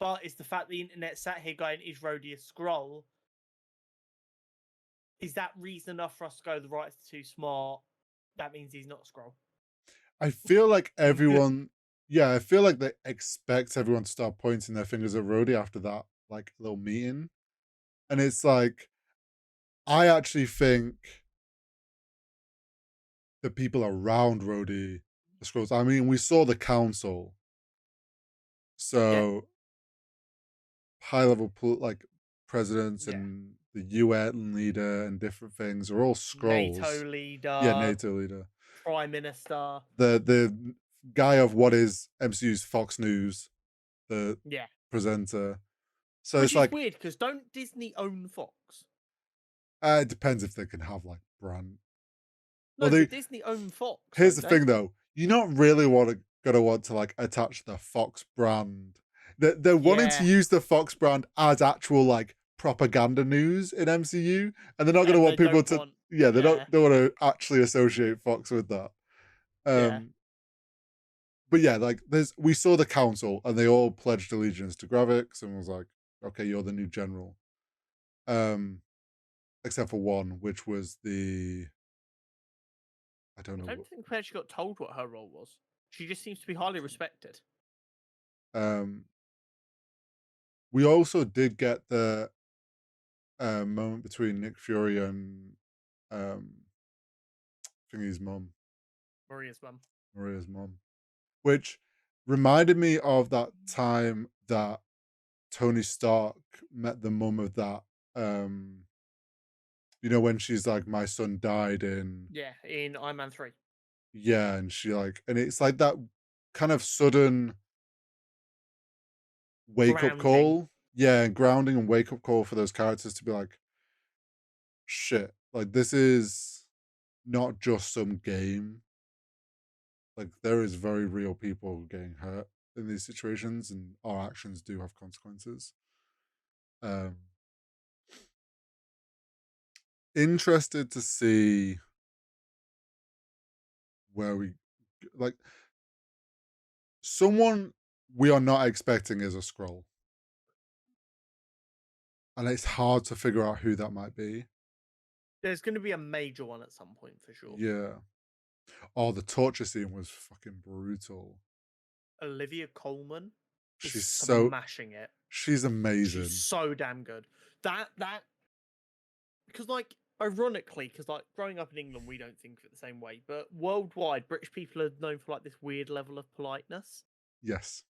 But it's the fact the internet sat here going, is Rhodey a scroll? Is that reason enough for us to go, the writer's too smart? That means he's not a scroll. I feel like everyone, yeah, I feel like they expect everyone to start pointing their fingers at Rhodey after that like little meeting. And it's like, I actually think the people around Rhodey are scrolls. I mean, we saw the council. Yeah, So high level like presidents yeah. and the UN leader and different things are all scrolls. NATO Yeah, leader, NATO leader. prime minister. The guy of what is MCU's Fox News, the Yeah. presenter. So Which it's is like weird because don't Disney own Fox? it depends if they can have like brand. Well, No, but Disney own Fox, here's don't the they? thing though, you're not really gonna want to like attach the Fox brand. They're wanting to Yeah. use the Fox brand as actual like propaganda news in MCU, and they're not gonna And want they people don't to, want. yeah, they Yeah. don't want to actually associate Fox with that. Yeah. Um, but yeah, like we saw the council and they all pledged allegiance to Gravix and was like, okay, you're the new general. Um, except for one, which was I don't I know don't think we actually got told what her role was. She just seems to be highly respected. we also did get the moment between Nick Fury and um Thingy's mum, Maria's mum. Maria's mum, which reminded me of that time that Tony Stark met the mum of that when she's like, my son died in, Yeah, in Iron Man 3. yeah, and she like, and it's like that kind of sudden wake up Grounding. call, yeah, and grounding and wake up call for those characters to be like, shit, like this is not just some game. Like there is very real people getting hurt in these situations, and our actions do have consequences. Um, interested to see where we like someone we are not expecting is a scroll, and it's hard to figure out who that might be. There's going to be a major one at some point for sure. Yeah. Oh, the torture scene was fucking brutal. Olivia Colman is She's smashing it. she's She's amazing. so damn good. That because like ironically, because like growing up in England, we don't think of it the same way, but worldwide, British people are known for like this weird level of politeness. Yes.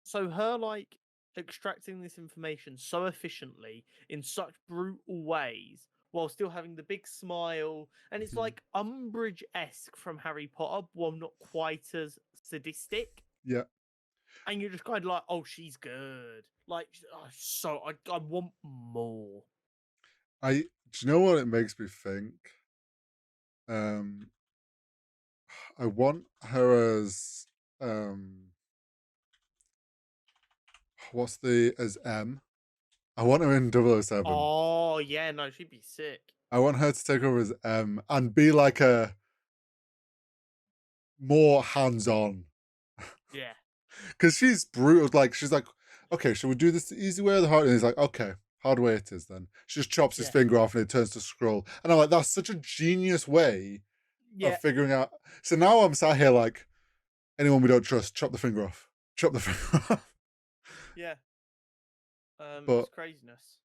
So her like extracting this information so efficiently in such brutal ways while still having the big smile, and it's Mhm. like Umbridge-esque from Harry Potter, while not quite as sadistic. Yeah. And you're just kind of like, oh, she's good. Like, I want more. Do you know what it makes me think? Um, I want her as what's the as M? I want her in 007. Oh yeah, no, she'd be sick. I want her to take over as M and be like a more hands-on. Yeah, Because she's brutal. Like she's like, okay, should we do this the easy way or the hard? And he's like, okay, hard way it is then. She just chops his yeah, finger off and it turns to scroll. And I'm like, that's such a genius way of yeah, figuring out. So now I'm sat here like, anyone we don't trust, chop the finger off. Chop the finger off. yeah. But It's craziness.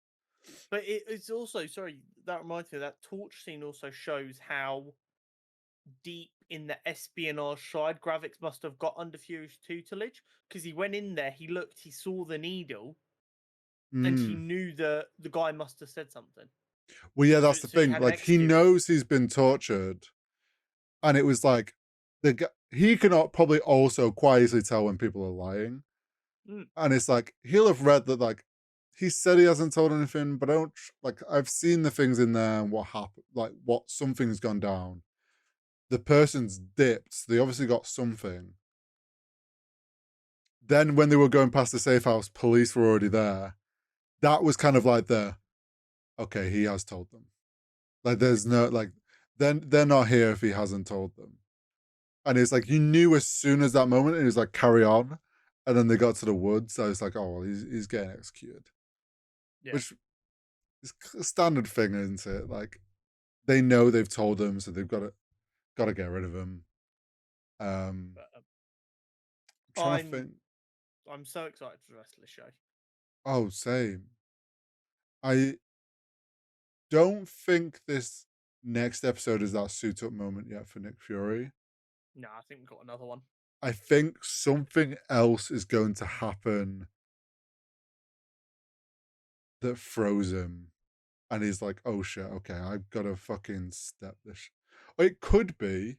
But it's also, sorry, that reminds me, that torch scene also shows how deep in the espionage side, Gravix must have got under Fury's tutelage because he went in there, he looked, he saw the needle, and he Mm. knew that the guy must have said something. Well, yeah, So, that's the so he thing. had an Like, he excuse. knows he's been tortured, and it was like he cannot probably also quite easily tell when people are lying. Mm, And it's like he'll have read that, like, he said he hasn't told anything, but I don't like, I've seen the things in there and what happened, like what something's gone down. The person's dipped, so they obviously got something. Then when they were going past the safe house, police were already there. That was kind of like okay, he has told them. Like, there's no, like, then they're not here if he hasn't told them. And it's like you knew as soon as that moment, and it was like, carry on. And then they got to the woods. So it's like, oh well, he's getting executed. yeah. Which is a standard thing, isn't it? Like, they know they've told them, so they've got to get rid of him. I'm But trying to think. I'm so excited for the rest of the show. Oh, same. I don't think this next episode is that suit up moment yet for Nick Fury. No, I think we've got another one. I think something else is going to happen that froze him. And he's like, oh shit, okay, I've got to fucking step this. Or it could be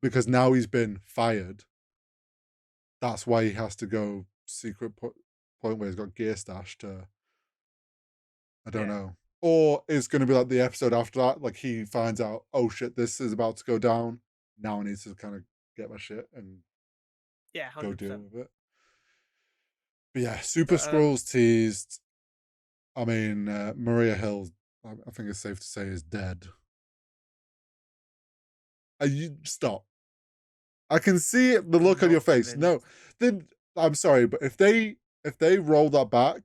because now he's been fired. That's why he has to go secret point where he's got gear stashed to. I don't know. Or it's going to be like the episode after that. Like, he finds out, oh shit, this is about to go down. Now I need to kind of get my shit and Yeah, go 100%. deal with it. But yeah, Super But Scrolls teased. I mean, Maria Hill, I think it's safe to say, is dead. You stop. I can see it, the I'm look on your not face. No, convinced. then I'm sorry, but if they roll that back,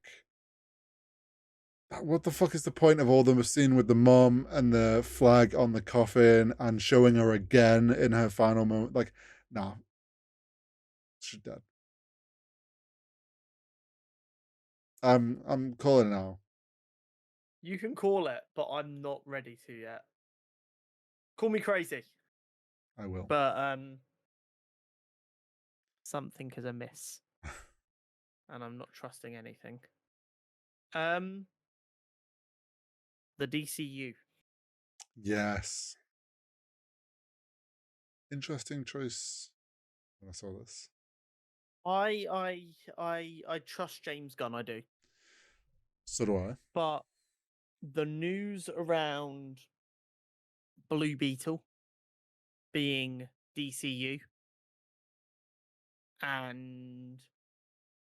what the fuck is the point of all the scene with the mom and the flag on the coffin and showing her again in her final moment? Like, nah, she's dead. I'm calling it now. You can call it, but I'm not ready to yet. Call me crazy, I will. but something is amiss, and I'm not trusting anything. The DCU. Yes. Interesting choice when I saw this. I trust James Gunn. I do, So do I. but the news around Blue Beetle being DCU and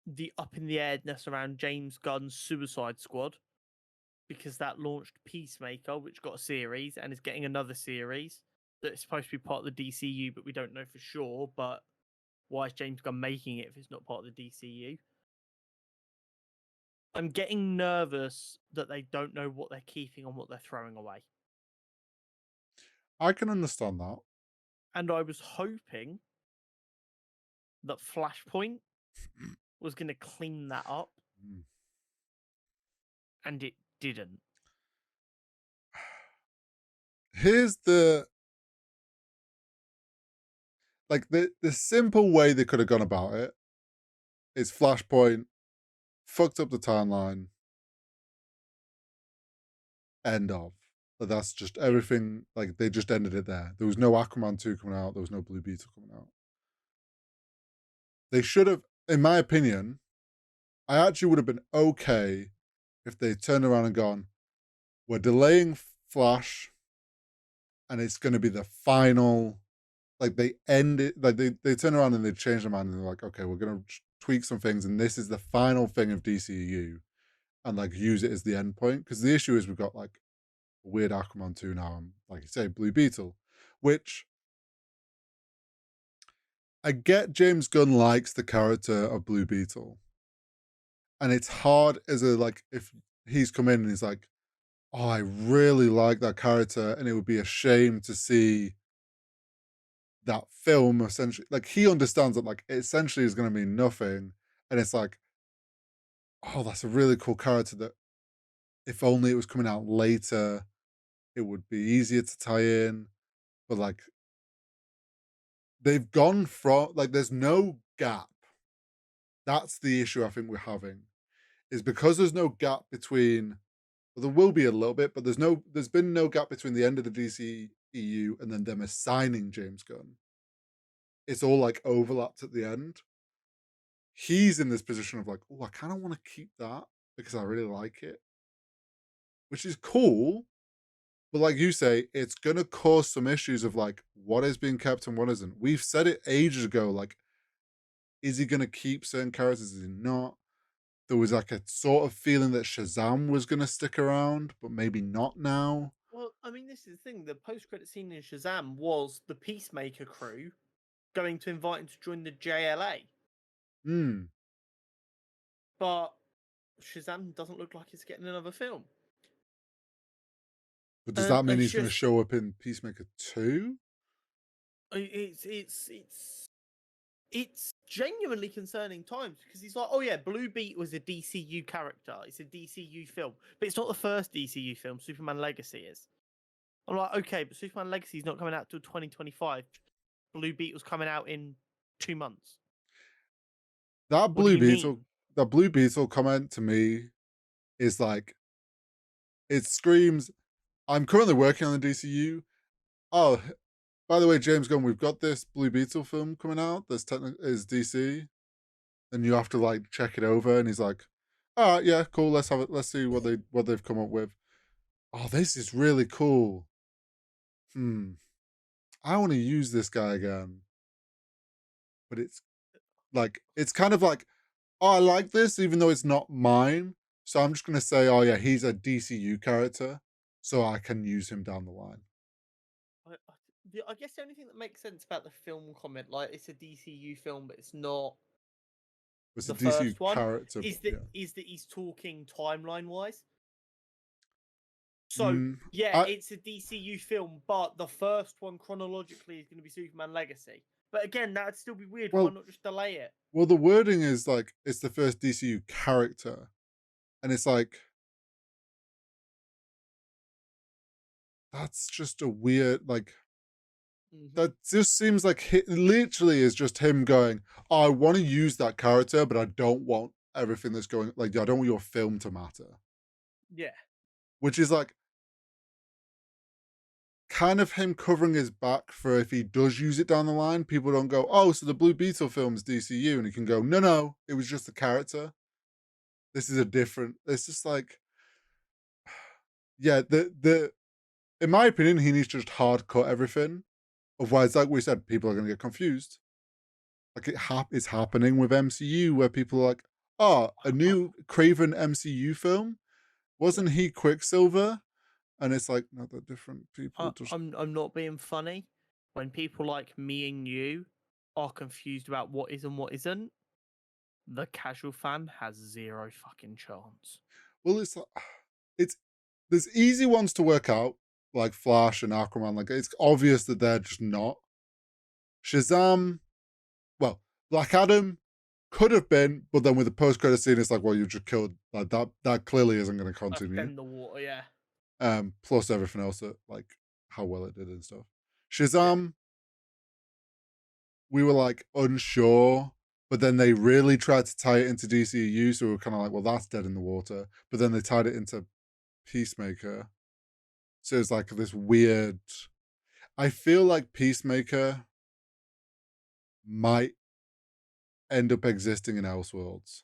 the up in the airness around James Gunn's Suicide Squad, because that launched Peacemaker, which got a series and is getting another series that's supposed to be part of the DCU, but we don't know for sure. But why is James Gunn making it if it's not part of the DCU? I'm getting nervous that they don't know what they're keeping and what they're throwing away. I can understand that. And I was hoping that Flashpoint was going to clean that up, and it didn't. Here's the simple way they could have gone about it is Flashpoint fucked up the timeline. End of. But that's just everything. Like, they just ended it there. There was no Aquaman 2 coming out. There was no Blue Beetle coming out. They should have, in my opinion, I actually would have been okay if they turned around and gone, we're delaying Flash, and it's going to be the final. Like, they end it, like they turn around and they change their mind and they're like, okay, we're going to tweak some things, and this is the final thing of DCU, and like use it as the end point. Because the issue is we've got like a weird Aquaman 2 now, and like you say, Blue Beetle, which I get James Gunn likes the character of Blue Beetle. And it's hard as a, like, if he's come in and he's like, oh, I really like that character, and it would be a shame to see that film essentially, like, he understands that, like, it essentially is going to mean nothing. And it's like, oh, that's a really cool character that if only it was coming out later, it would be easier to tie in. but like they've gone from like there's no gap. That's the issue I think we're having is because there's no gap between. Well, there will be a little bit, but there's been no gap between the end of the DCEU and then them assigning James Gunn. It's all like overlapped at the end. He's in this position of like, oh, I kind of want to keep that because I really like it, which is cool. But like you say, it's gonna cause some issues of like what is being kept and what isn't. We've said it ages ago. Like, is he gonna keep certain characters? Is he not? There was like a sort of feeling that Shazam was gonna stick around, but maybe not now. Well, I mean, this is the thing. The post-credit scene in Shazam was the Peacemaker crew going to invite him to join the JLA, Hmm. but Shazam doesn't look like it's getting another film. But does that mean It's he's going to just show up in Peacemaker 2? it's genuinely concerning times because he's like, oh yeah, Blue Beat was a DCU character. It's a DCU film, but it's not the first DCU film. Superman Legacy is. I'm like, okay, but Superman Legacy is not coming out till 2025. Blue Beat was coming out in 2 months. That What do Blue you Beetle, mean? that Blue Beetle comment to me is like, it screams, I'm currently working on the DCU. Oh, by the way, James Gunn, we've got this Blue Beetle film coming out that's technically is DC. And you have to like check it over. And he's like, all right, yeah, cool. Let's have it. Let's see what they've come up with. Oh, this is really cool. I want to use this guy again. But it's kind of like, oh, I like this, even though it's not mine. So I'm just gonna say, oh yeah, he's a DCU character, so I can use him down the line. I guess the only thing that makes sense about the film comment, like it's a DCU film, but it's not It's a the DCU first one, character, but is yeah. that he's talking timeline wise. So Mm, yeah, I it's a DCU film, but the first one chronologically is going to be Superman Legacy. But again, that'd still be weird. Why well, not just delay it? well, the wording is like it's the first DCU character, and it's like that's just a weird like that just seems like literally is just him going, oh, I want to use that character, but I don't want everything that's going like I don't want your film to matter, Yeah, which is like kind of him covering his back for if he does use it down the line, people don't go, oh, so the Blue Beetle film's DCU, and he can go, no, it was just a character. This is a different. It's just like, yeah, the in my opinion, he needs to just hard cut everything. Otherwise, like we said, people are going to get confused. Like it's happening with MCU where people are like, oh, a new Craven MCU film, yeah. wasn't he Quicksilver? And it's like, no, they're different people. Just I'm not being funny. When people like me and you are confused about what is and what isn't, the casual fan has zero fucking chance. well, it's like, it's there's easy ones to work out, like Flash and Aquaman. Like it's obvious that they're just not. Shazam, well, Black Adam could have been, but then with the post credit scene, it's like, well, you just killed like that. That clearly isn't going to That's continue. in the water, yeah. Plus everything else that like how well it did and stuff. Yeah. Shazam, we were like unsure, but then they really tried to tie it into DCU, so we were kind of like, well, that's dead in the water. But then they tied it into Peacemaker, so it's like this weird. I feel like Peacemaker might end up existing in Elseworlds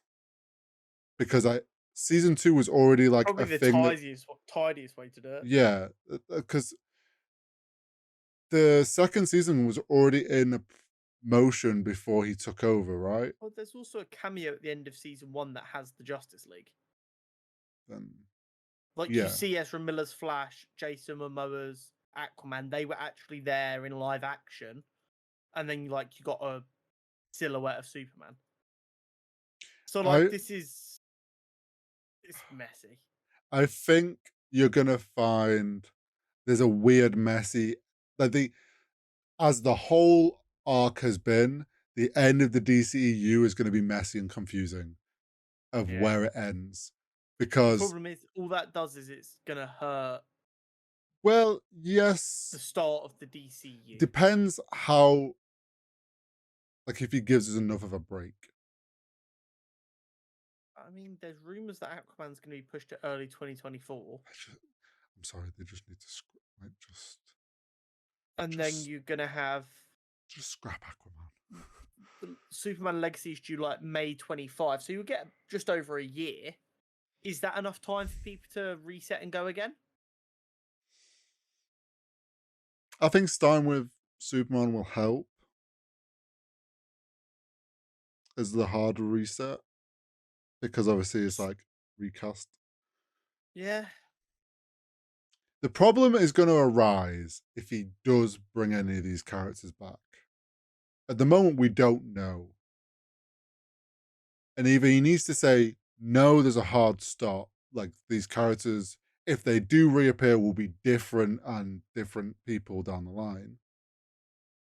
because I season 2 was already like Probably a the thing that tidiest way to do it. yeah, because the second season was already in motion before he took over, right? Well, there's also a cameo at the end of season 1 that has the Justice League. Then Like you yeah, see Ezra Miller's Flash, Jason Momoa's Aquaman, they were actually there in live action. And then like you got a silhouette of Superman. So like I this is it's messy. I think you're gonna find there's a weird messy like the as the whole arc has been, the end of the DCEU is going to be messy and confusing of Yeah. where it ends The because problem is all that does is it's gonna hurt Well, the yes. start of the DCU. Depends how, like, if he gives us enough of a break. I mean, there's rumors that Aquaman's going to be pushed to early 2024, I'm sorry, they just need to and then you're going to have just scrap Aquaman. the Superman Legacy is due like May 25, so you'll get just over a year. Is that enough time for people to reset and go again? I think starting with Superman will help as the harder reset because obviously it's like recast. Yeah. The problem is going to arise if he does bring any of these characters back. At the moment, we don't know. And either he needs to say, no, there's a hard stop. Like these characters, if they do reappear, will be different and different people down the line.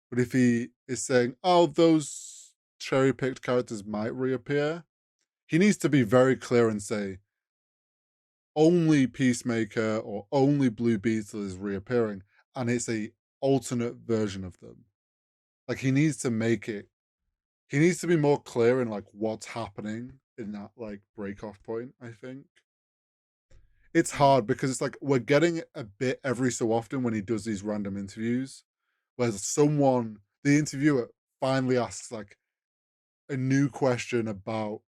But if he is saying, oh, those cherry picked characters might reappear, he needs to be very clear and say, only Peacemaker or only Blue Beetle is reappearing, and it's a alternate version of them. Like he needs to make it. He needs to be more clear in like what's happening in that like break off point. I think it's hard because it's like we're getting a bit every so often when he does these random interviews, where the interviewer finally asks like a new question about,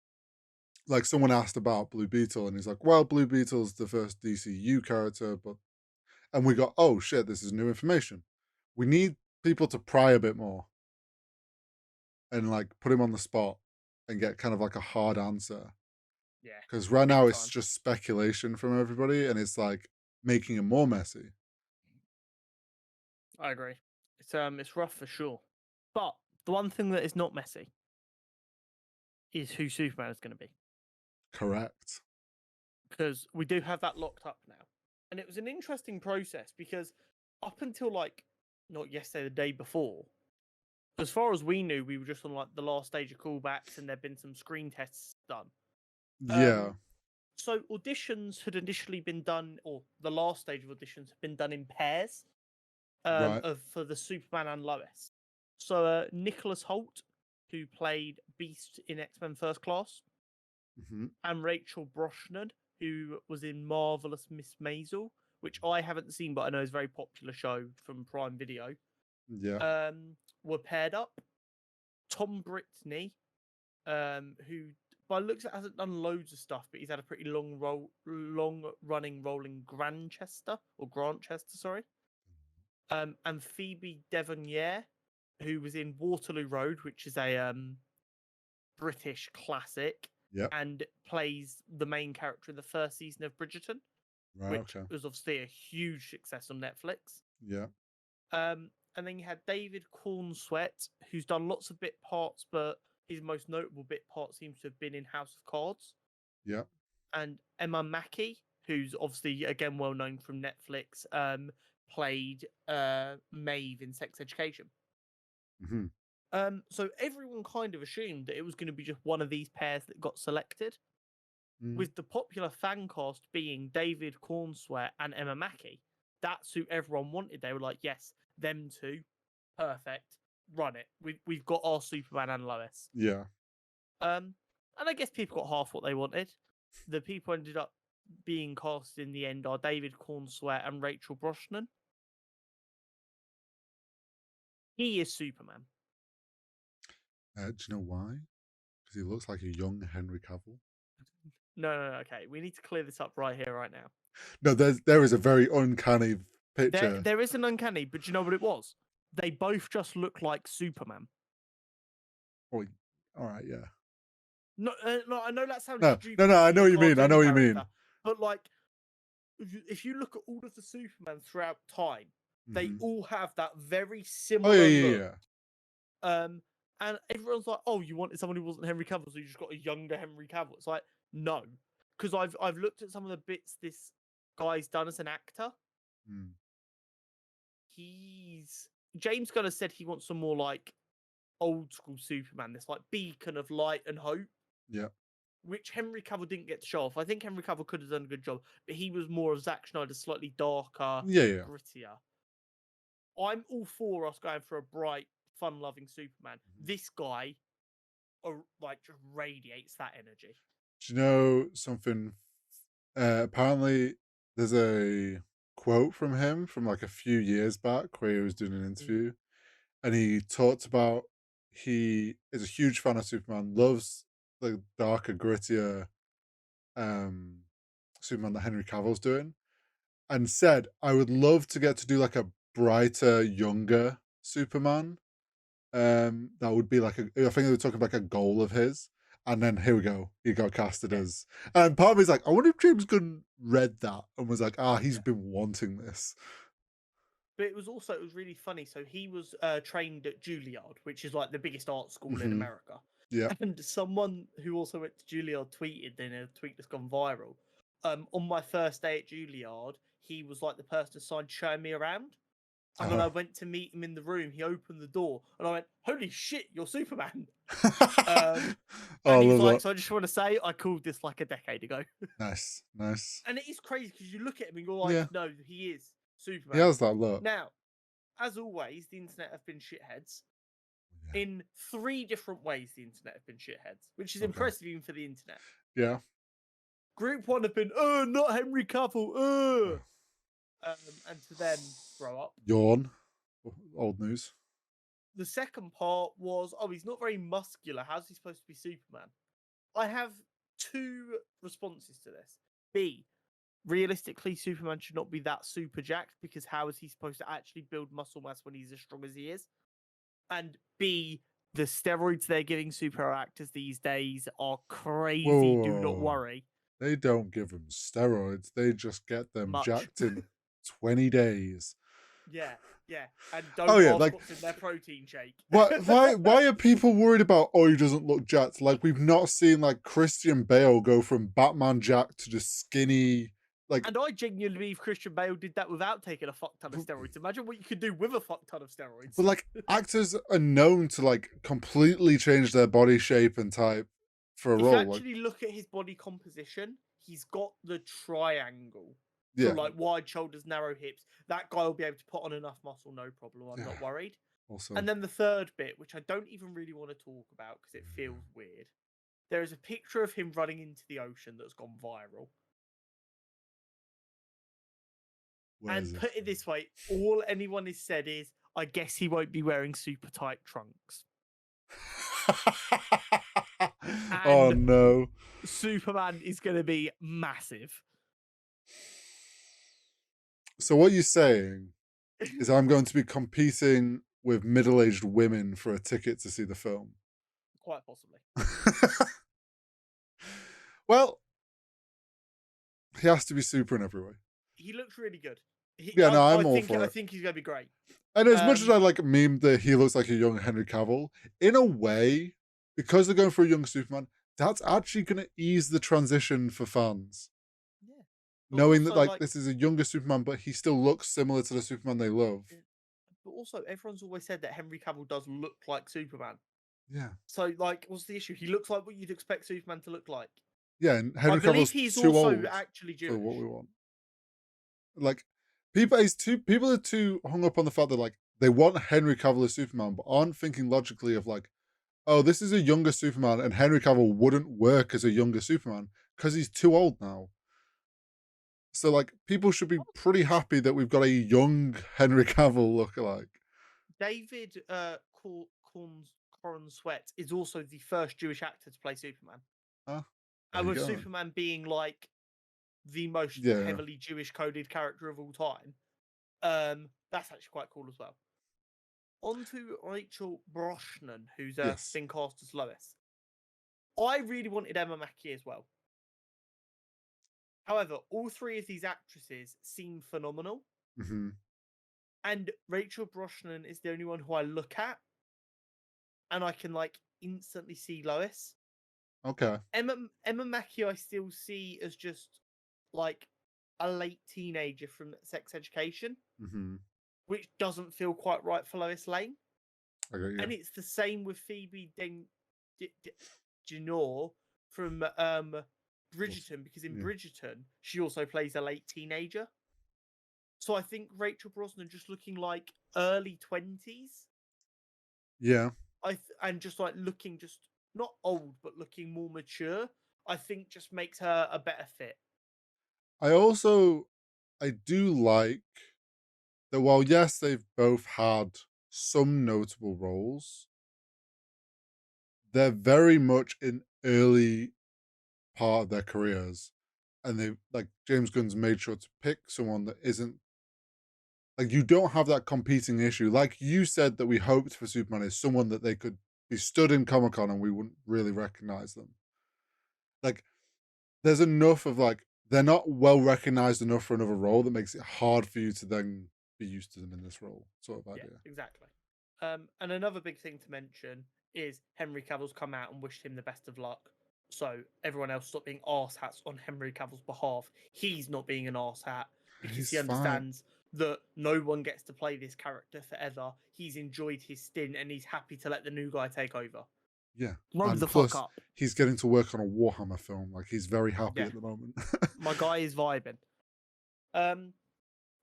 like someone asked about Blue Beetle, and he's like, "Well, Blue Beetle's the first DCU character, but," and we got, "Oh shit, this is new information." We need people to pry a bit more and like put him on the spot and get kind of like a hard answer. Yeah. Because right Big now it's time. just speculation from everybody, and it's like making it more messy. I agree. It's rough for sure. But the one thing that is not messy is who Superman is going to be. Correct. Because we do have that locked up now. And it was an interesting process because up until like not yesterday, the day before, as far as we knew, we were just on like the last stage of callbacks and there'd been some screen tests done. Yeah. So auditions had initially been done, or the last stage of auditions had been done in pairs Right. for the Superman and Lois. So Nicholas Hoult, who played Beast in X-Men First Class, Mm-hmm. and Rachel Brosnan, who was in Marvelous Miss Maisel, which I haven't seen, but I know is a very popular show from Prime Video. Yeah. Were paired up. Tom Brittany, who by looks it hasn't done loads of stuff, but he's had a pretty long running role in Grantchester, sorry. And Phoebe Devannier, who was in Waterloo Road, which is a British classic, Yep. and plays the main character in the first season of Bridgerton, Right. which Okay. was obviously a huge success on Netflix. Yeah. And then you had David Cornsweet, who's done lots of bit parts, but his most notable bit part seems to have been in House of Cards. Yeah. And Emma Mackey, who's obviously again well known from Netflix, played Maeve in Sex Education. Mm-hmm. So everyone kind of assumed that it was going to be just one of these pairs that got selected, with the popular fan cast being David Cornsweet and Emma Mackey. That's who everyone wanted. They were like, yes, them two, perfect, run it. We've got our Superman and Lois. Yeah. And I guess people got half what they wanted. The people ended up being cast in the end are David Cornsweet and Rachel Brosnan. He is Superman. Do you know why? Because he looks like a young Henry Cavill. No, okay. We need to clear this up right here, right now. No, there is a very uncanny picture. There is an uncanny, but do you know what it was? They both just look like Superman. Oh, all right, yeah. No, I know that sounds No, stupid. I know what you mean. I know what you mean. But like, if you look at all of the Superman throughout time, they all have that very similar look. And everyone's like, "Oh, you wanted someone who wasn't Henry Cavill, so you just got a younger Henry Cavill." It's like, no, because I've looked at some of the bits this guy's done as an actor. James Gunn has said he wants some more like old school Superman, this like beacon of light and hope. Yeah. which Henry Cavill didn't get to show off. I think Henry Cavill could have done a good job, but he was more of Zack Snyder's slightly darker, Yeah. grittier. I'm all for us going for a bright, fun-loving Superman. This guy, like, just radiates that energy. Do you know something? Apparently, there's a quote from him from like a few years back where he was doing an interview, and he talked about he is a huge fan of Superman, loves the darker, grittier Superman that Henry Cavill's doing, and said, "I would love to get to do like a brighter, younger Superman. That would be like I think they were talking about like a goal of his." And then here we go, he got casted as. And part of me's like, I wonder if James Gunn read that and was like, he's been wanting this. But it was really funny. So he was trained at Juilliard, which is like the biggest art school in America. Yeah. And someone who also went to Juilliard tweeted in a tweet that's gone viral. On my first day at Juilliard, he was like the person assigned showing me around. And when I went to meet him in the room, he opened the door and I went, "Holy shit, you're Superman!" And he's like, "So I just want to say, I called this like a decade ago." Nice. And it is crazy because you look at him and you're like, "No, he is Superman." He has that look. Now, as always, the internet have been shitheads. In 3 different ways, the internet have been shitheads, which is impressive even for the internet. Yeah. Group 1 have been, not Henry Cavill, and to then grow up. Yawn. Old news. The second part was, he's not very muscular. How's he supposed to be Superman? I have 2 responses to this. B, realistically, Superman should not be that super jacked because how is he supposed to actually build muscle mass when he's as strong as he is? And B, the steroids they're giving superhero actors these days are crazy. Whoa. Do not worry. They don't give them steroids. They just get them jacked in 20 days. Yeah. And don't ask what's in their protein shake. Why are people worried about, he doesn't look jacked? Like, we've not seen like Christian Bale go from Batman jacked to just skinny. Like, and I genuinely believe Christian Bale did that without taking a fuck ton of steroids. Imagine what you could do with a fuck ton of steroids. But like, actors are known to like completely change their body shape and type for a role. If you actually look at his body composition, he's got the triangle. Yeah. So like wide shoulders, narrow hips. That guy will be able to put on enough muscle, no problem. I'm not worried. Also. And then the third bit, which I don't even really want to talk about because it feels weird. There is a picture of him running into the ocean that's gone viral. And put it this way, all anyone has said is, I guess he won't be wearing super tight trunks. Oh no. Superman is going to be massive. So what you're saying is I'm going to be competing with middle-aged women for a ticket to see the film? Quite possibly. Well, he has to be super in every way. He looks really good. I'm all for it. I think he's going to be great. And as much as I like meme that he looks like a young Henry Cavill, in a way, because they're going for a young Superman, that's actually going to ease the transition for fans. Yeah. Knowing that like this is a younger Superman, but he still looks similar to the Superman they love. But also, everyone's always said that Henry Cavill does look like Superman. Yeah. So, like, what's the issue? He looks like what you'd expect Superman to look like. Yeah, and Henry Cavill's he's too also old actually Jewish. for what we want. Like, people are too hung up on the fact that like they want Henry Cavill as Superman, but aren't thinking logically of like, this is a younger Superman, and Henry Cavill wouldn't work as a younger Superman because he's too old now. So like, people should be pretty happy that we've got a young Henry Cavill lookalike. David Corn Sweat is also the first Jewish actor to play Superman. And with Superman being like the most heavily Jewish coded character of all time, that's actually quite cool as well. On to Rachel Brosnan, who's been cast as Lois. I really wanted Emma Mackey as well. However, all 3 of these actresses seem phenomenal. Mm-hmm. And Rachel Brosnan is the only one who I look at and I can like instantly see Lois. Okay. Emma Mackey I still see as just like a late teenager from Sex Education, which doesn't feel quite right for Lois Lane. Okay, yeah. And it's the same with Phoebe Dinor from Bridgerton, because in Yeah. Bridgerton she also plays a late teenager. So I think Rachel Brosnan just looking like early 20s. Yeah. And just like looking just not old, but looking more mature, I think just makes her a better fit. I do like that while yes, they've both had some notable roles, they're very much in early part of their careers. And they like James Gunn's made sure to pick someone that isn't like you don't have that competing issue. Like you said that we hoped for Superman is someone that they could be stood in Comic Con and we wouldn't really recognize them. Like there's enough of like they're not well recognized enough for another role that makes it hard for you to then be used to them in this role, sort of idea. Yeah, exactly. And another big thing to mention is Henry Cavill's come out and wished him the best of luck. So everyone else stop being arse hats on Henry Cavill's behalf. He's not being an arse hat because he He's fine. understands that no one gets to play this character forever. He's enjoyed his stint and he's happy to let the new guy take over. Yeah. Grow And the plus, fuck up. he's getting to work on a Warhammer film. Like he's very happy Yeah. at the moment. My guy is vibing.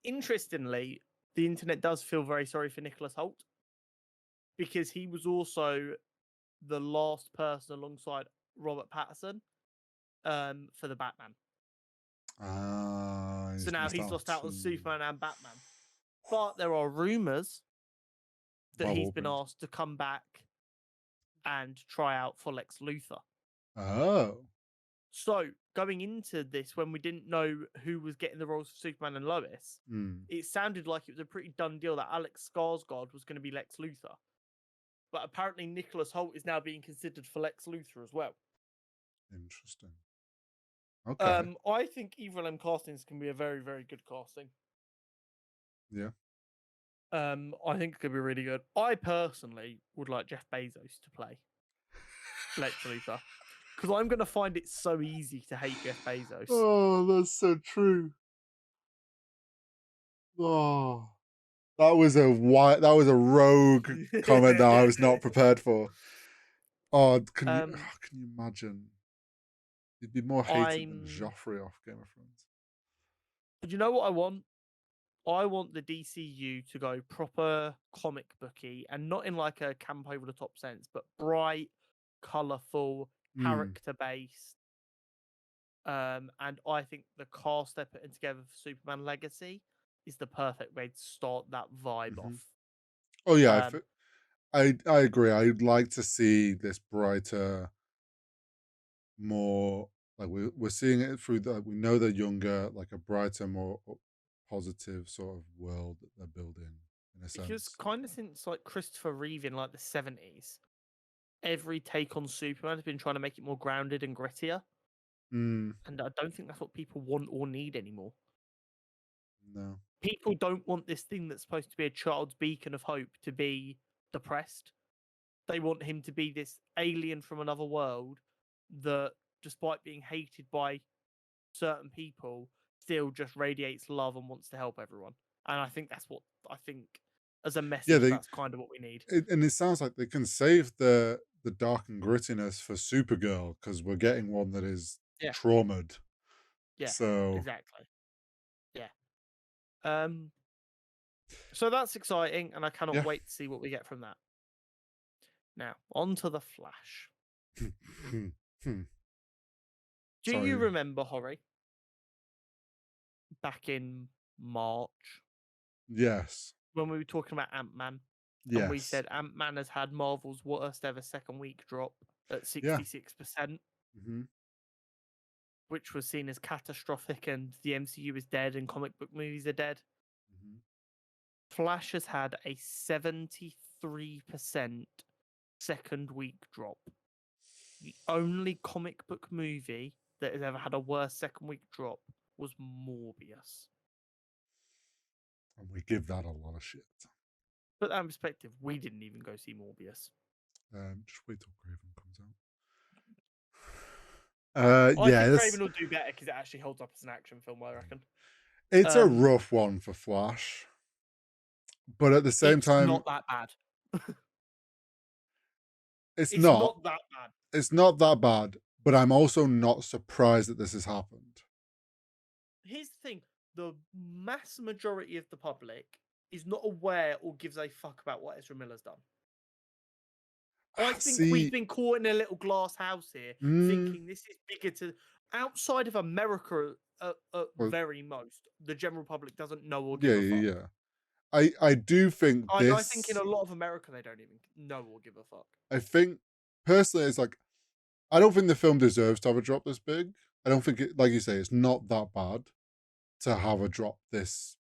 Interestingly, the internet does feel very sorry for Nicholas Hoult because he was also the last person alongside Robert Pattinson for the Batman. So now he's lost out on Superman and Batman. But there are rumours that he's been asked to come back and try out for Lex Luthor. Oh. So going into this, when we didn't know who was getting the roles of Superman and Lois, it sounded like it was a pretty done deal that Alex Skarsgård was going to be Lex Luthor. But apparently Nicholas Hoult is now being considered for Lex Luthor as well. Interesting. Okay. I think either of them castings can be a very, very good casting. Yeah. I think it could be really good. I personally would like Jeff Bezos to play Lex Luthor because I'm going to find it so easy to hate Jeff Bezos. Oh, that's so true. Oh, that was a rogue comment that I was not prepared for. Oh, can you imagine? You'd be more hated than Joffrey off Game of Thrones. But you know what I want? I want the DCU to go proper comic booky and not in like a camp over the top sense, but bright, colourful, character based. And I think the cast they're putting together for Superman Legacy is the perfect way to start that vibe off. Oh yeah, I agree. I'd like to see this brighter, more like we're seeing it through the we know they're younger, like a brighter, more positive sort of world that they're building in a sense. Because kind of since like Christopher Reeve in like the 70s, every take on Superman has been trying to make it more grounded and grittier. And I don't think that's what people want or need anymore. No. People don't want this thing that's supposed to be a child's beacon of hope to be depressed. They want him to be this alien from another world that, despite being hated by certain people, still just radiates love and wants to help everyone. And I think that's what I think as a message, that's kind of what we need. And it sounds like they can save the dark and grittiness for Supergirl because we're getting one that is traumatized. Yeah. So exactly. Yeah. So that's exciting, and I cannot wait to see what we get from that. Now, on to the Flash. Do you remember, Hori? Back in March? Yes. When we were talking about Ant-Man. Yes. And we said Ant-Man has had Marvel's worst ever second week drop at 66%. Which was seen as catastrophic, and the MCU is dead and comic book movies are dead. Flash has had a 73% second week drop. The only comic book movie that has ever had a worse second week drop was Morbius. And we give that a lot of shit. Put that in perspective, we didn't even go see Morbius. Just wait till Craven comes out. I think Craven will do better because it actually holds up as an action film, I reckon. It's a rough one for Flash. But at the same time, it's not that bad. It's not that bad. It's not that bad, but I'm also not surprised that this has happened. Here's the thing: the mass majority of the public is not aware or gives a fuck about what Ezra Miller's done. I think we've See, been caught in a little glass house here, mm, thinking this is bigger to outside of America. At well, very most, the general public doesn't know or yeah, give a yeah, fuck. yeah. I do think And I think in this. a lot of America, they don't even know or give a fuck. I think personally, it's like I don't think the film deserves to have a drop this big. I don't think it, like you say, it's not that bad to have a drop this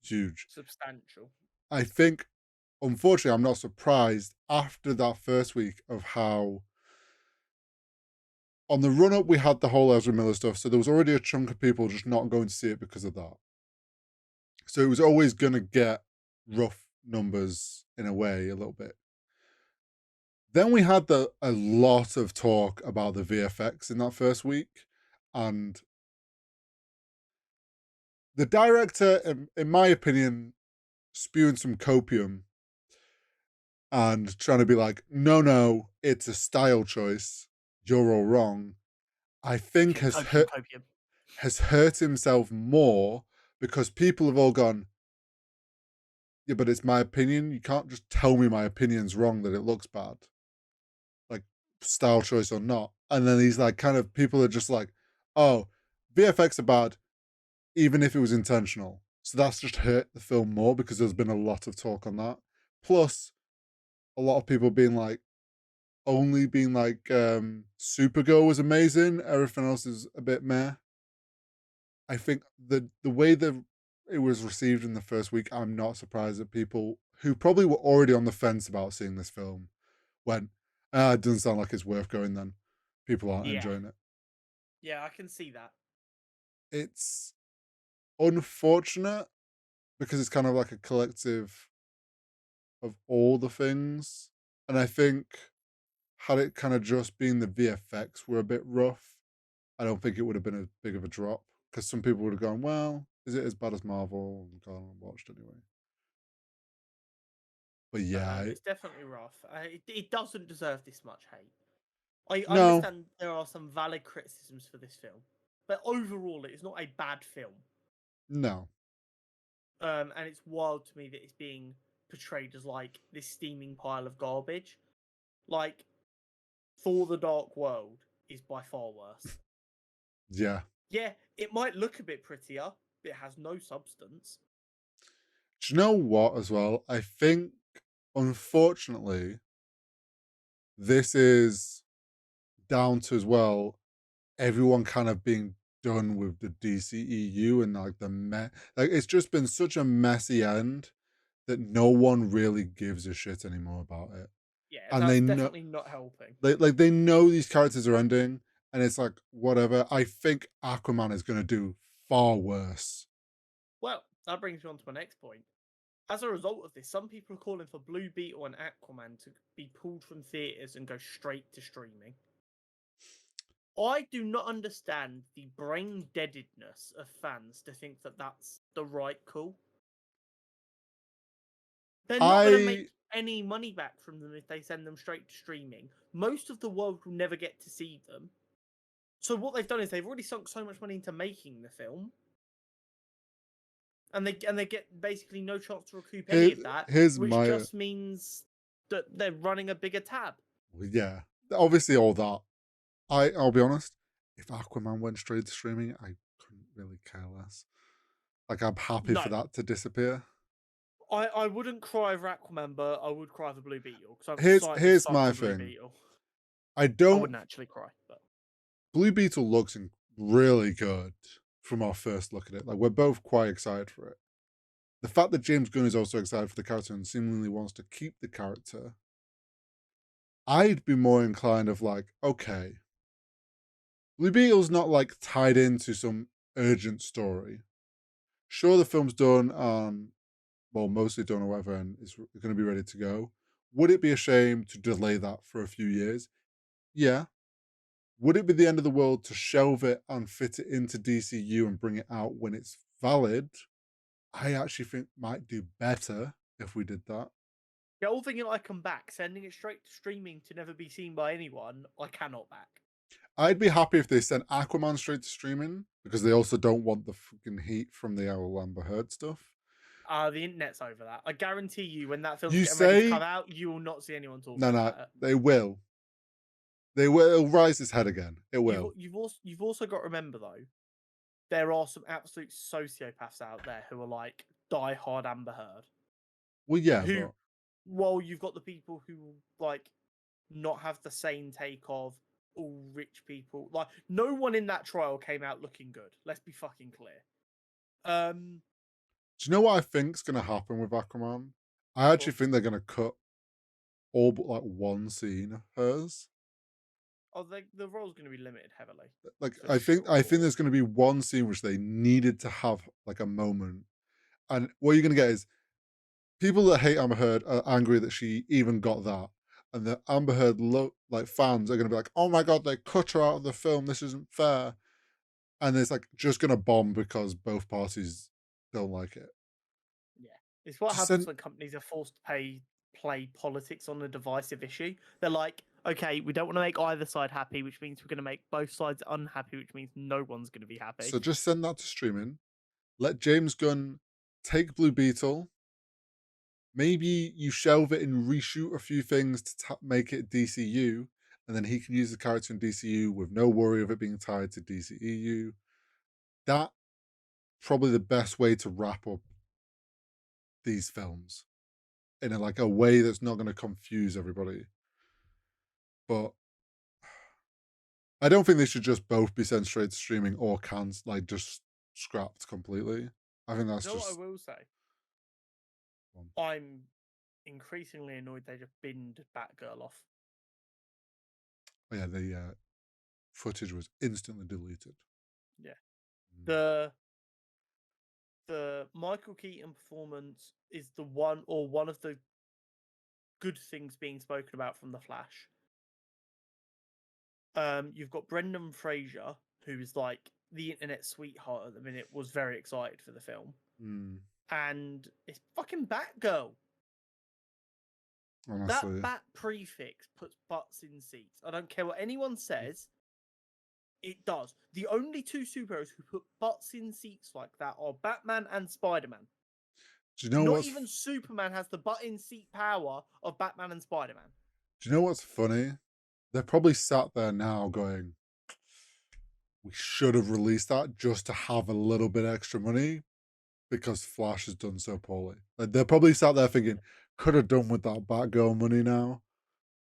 huge. Substantial. I think, unfortunately, I'm not surprised after that first week of how on the run up we had the whole Ezra Miller stuff. So there was already a chunk of people just not going to see it because of that. So it was always going to get rough numbers in a way, a little bit. Then we had a lot of talk about the VFX in that first week, and the director, in my opinion, spewing some copium and trying to be like, no, it's a style choice. You're all wrong. I think Copium. has hurt himself more because people have all gone, yeah, but it's my opinion. You can't just tell me my opinion's wrong that it looks bad, like style choice or not. And then he's like, kind of people are just like, oh, VFX are bad, even if it was intentional. So that's just hurt the film more because there's been a lot of talk on that. Plus, a lot of people being like, only being like, Supergirl was amazing. Everything else is a bit meh. I think the way that it was received in the first week, I'm not surprised that people who probably were already on the fence about seeing this film went, it doesn't sound like it's worth going then. People aren't Yeah. enjoying it. Yeah, I can see that. It's unfortunate because it's kind of like a collective of all the things. And I think had it kind of just been the VFX were a bit rough, I don't think it would have been as big of a drop because some people would have gone, well, is it as bad as Marvel? And gone and watched anyway. But But no, yeah, it's definitely rough. It doesn't deserve this much hate. I no, understand there are some valid criticisms for this film, but overall, it is not a bad film. no. And it's wild to me that it's being portrayed as like this steaming pile of garbage. Like, Thor: The Dark World is by far worse. Yeah. Yeah, it might look a bit prettier, but it has no substance. Do you know what as well? I think, unfortunately, this is down to as well everyone kind of being done with the DCEU and like like it's just been such a messy end that no one really gives a shit anymore about it. Yeah, And that's they know definitely not helping. they know these characters are ending and it's like whatever. I think Aquaman is going to do far worse. Well, that brings me on to my next point. As a result of this, some people are calling for Blue Beetle and Aquaman to be pulled from theaters and go straight to streaming. I do not understand the brain deadedness of fans to think that that's the right call. They're not going to I make any money back from them if they send them straight to streaming. Most of the world will never get to see them. So what they've done is they've already sunk so much money into making the film, and they get basically no chance to recoup any of that, here's which my just means that they're running a bigger tab. yeah. Obviously all that. I'll be honest, if Aquaman went straight to streaming, I couldn't really care less. Like I'm happy No, for that to disappear. I wouldn't cry over Aquaman, but I would cry for Blue Beetle because I've got Here's such my for Blue thing. Beetle. I I don't wouldn't actually cry, but Blue Beetle looks really good from our first look at it. Like we're both quite excited for it. The fact that James Gunn is also excited for the character and seemingly wants to keep the character, I'd be more inclined of like, okay, Blue Beetle's not like tied into some urgent story. Sure, the film's done well, mostly done or whatever, and it's going to be ready to go. Would it be a shame to delay that for a few years? Yeah. Would it be the end of the world to shelve it and fit it into DCU and bring it out when it's valid? I actually think might do better if we did that. the whole thing I come back, sending it straight to streaming to never be seen by anyone, I cannot back. I'd be happy if they sent Aquaman straight to streaming because they also don't want the fucking heat from the Amber Heard stuff. The internet's over that. I guarantee you, when that film's You getting ready to come say out, you will not see anyone talking no, about it. they will. They will. It'll rise its head again. It will. You've also got to remember though, there are some absolute sociopaths out there who are like die-hard Amber Heard. Well, yeah, Who, but well, you've got the people who like not have the same take of all rich people. Like, no one in that trial came out looking good. Let's be fucking clear. do you know what I think's gonna happen with Aquaman? I actually think they're gonna cut all but like one scene of hers. Oh, the role's going to be limited heavily. Like For I think sure. there's gonna be one scene which they needed to have like a moment, and what you're gonna get is people that hate Amber Heard are angry that she even got that, and the Amber Heard like fans are gonna be like, "Oh my god, they cut her out of the film. This isn't fair," and it's like just gonna bomb because both parties don't like it. Yeah. It's what Just happens send when companies are forced to play politics on a divisive issue. They're like, okay, we don't want to make either side happy, which means we're going to make both sides unhappy, which means no one's going to be happy. so just send that to streaming. Let James Gunn take Blue Beetle. Maybe you shelve it and reshoot a few things to make it DCU, and then he can use the character in DCU with no worry of it being tied to DCEU. That probably the best way to wrap up these films in a way that's not going to confuse everybody. But I don't think they should just both be sent straight to streaming or just scrapped completely. I think that's What I just. will say? I'm increasingly annoyed they just binned Batgirl off. Oh yeah, the footage was instantly deleted. Yeah. The Michael Keaton performance is one of the good things being spoken about from The Flash. You've got Brendan Fraser, who is like the internet sweetheart at the minute, was very excited for the film. And it's fucking Batgirl. Honestly. That bat prefix puts butts in seats. I don't care what anyone says. It does. The only two superheroes who put butts in seats like that are Batman and Spider-Man. Do you know Not even Superman has the butt in seat power of Batman and Spider-Man. Do you know what's funny? They're probably sat there now going, we should have released that just to have a little bit extra money because Flash has done so poorly. Like, they're probably sat there thinking, could have done with that Batgirl money now.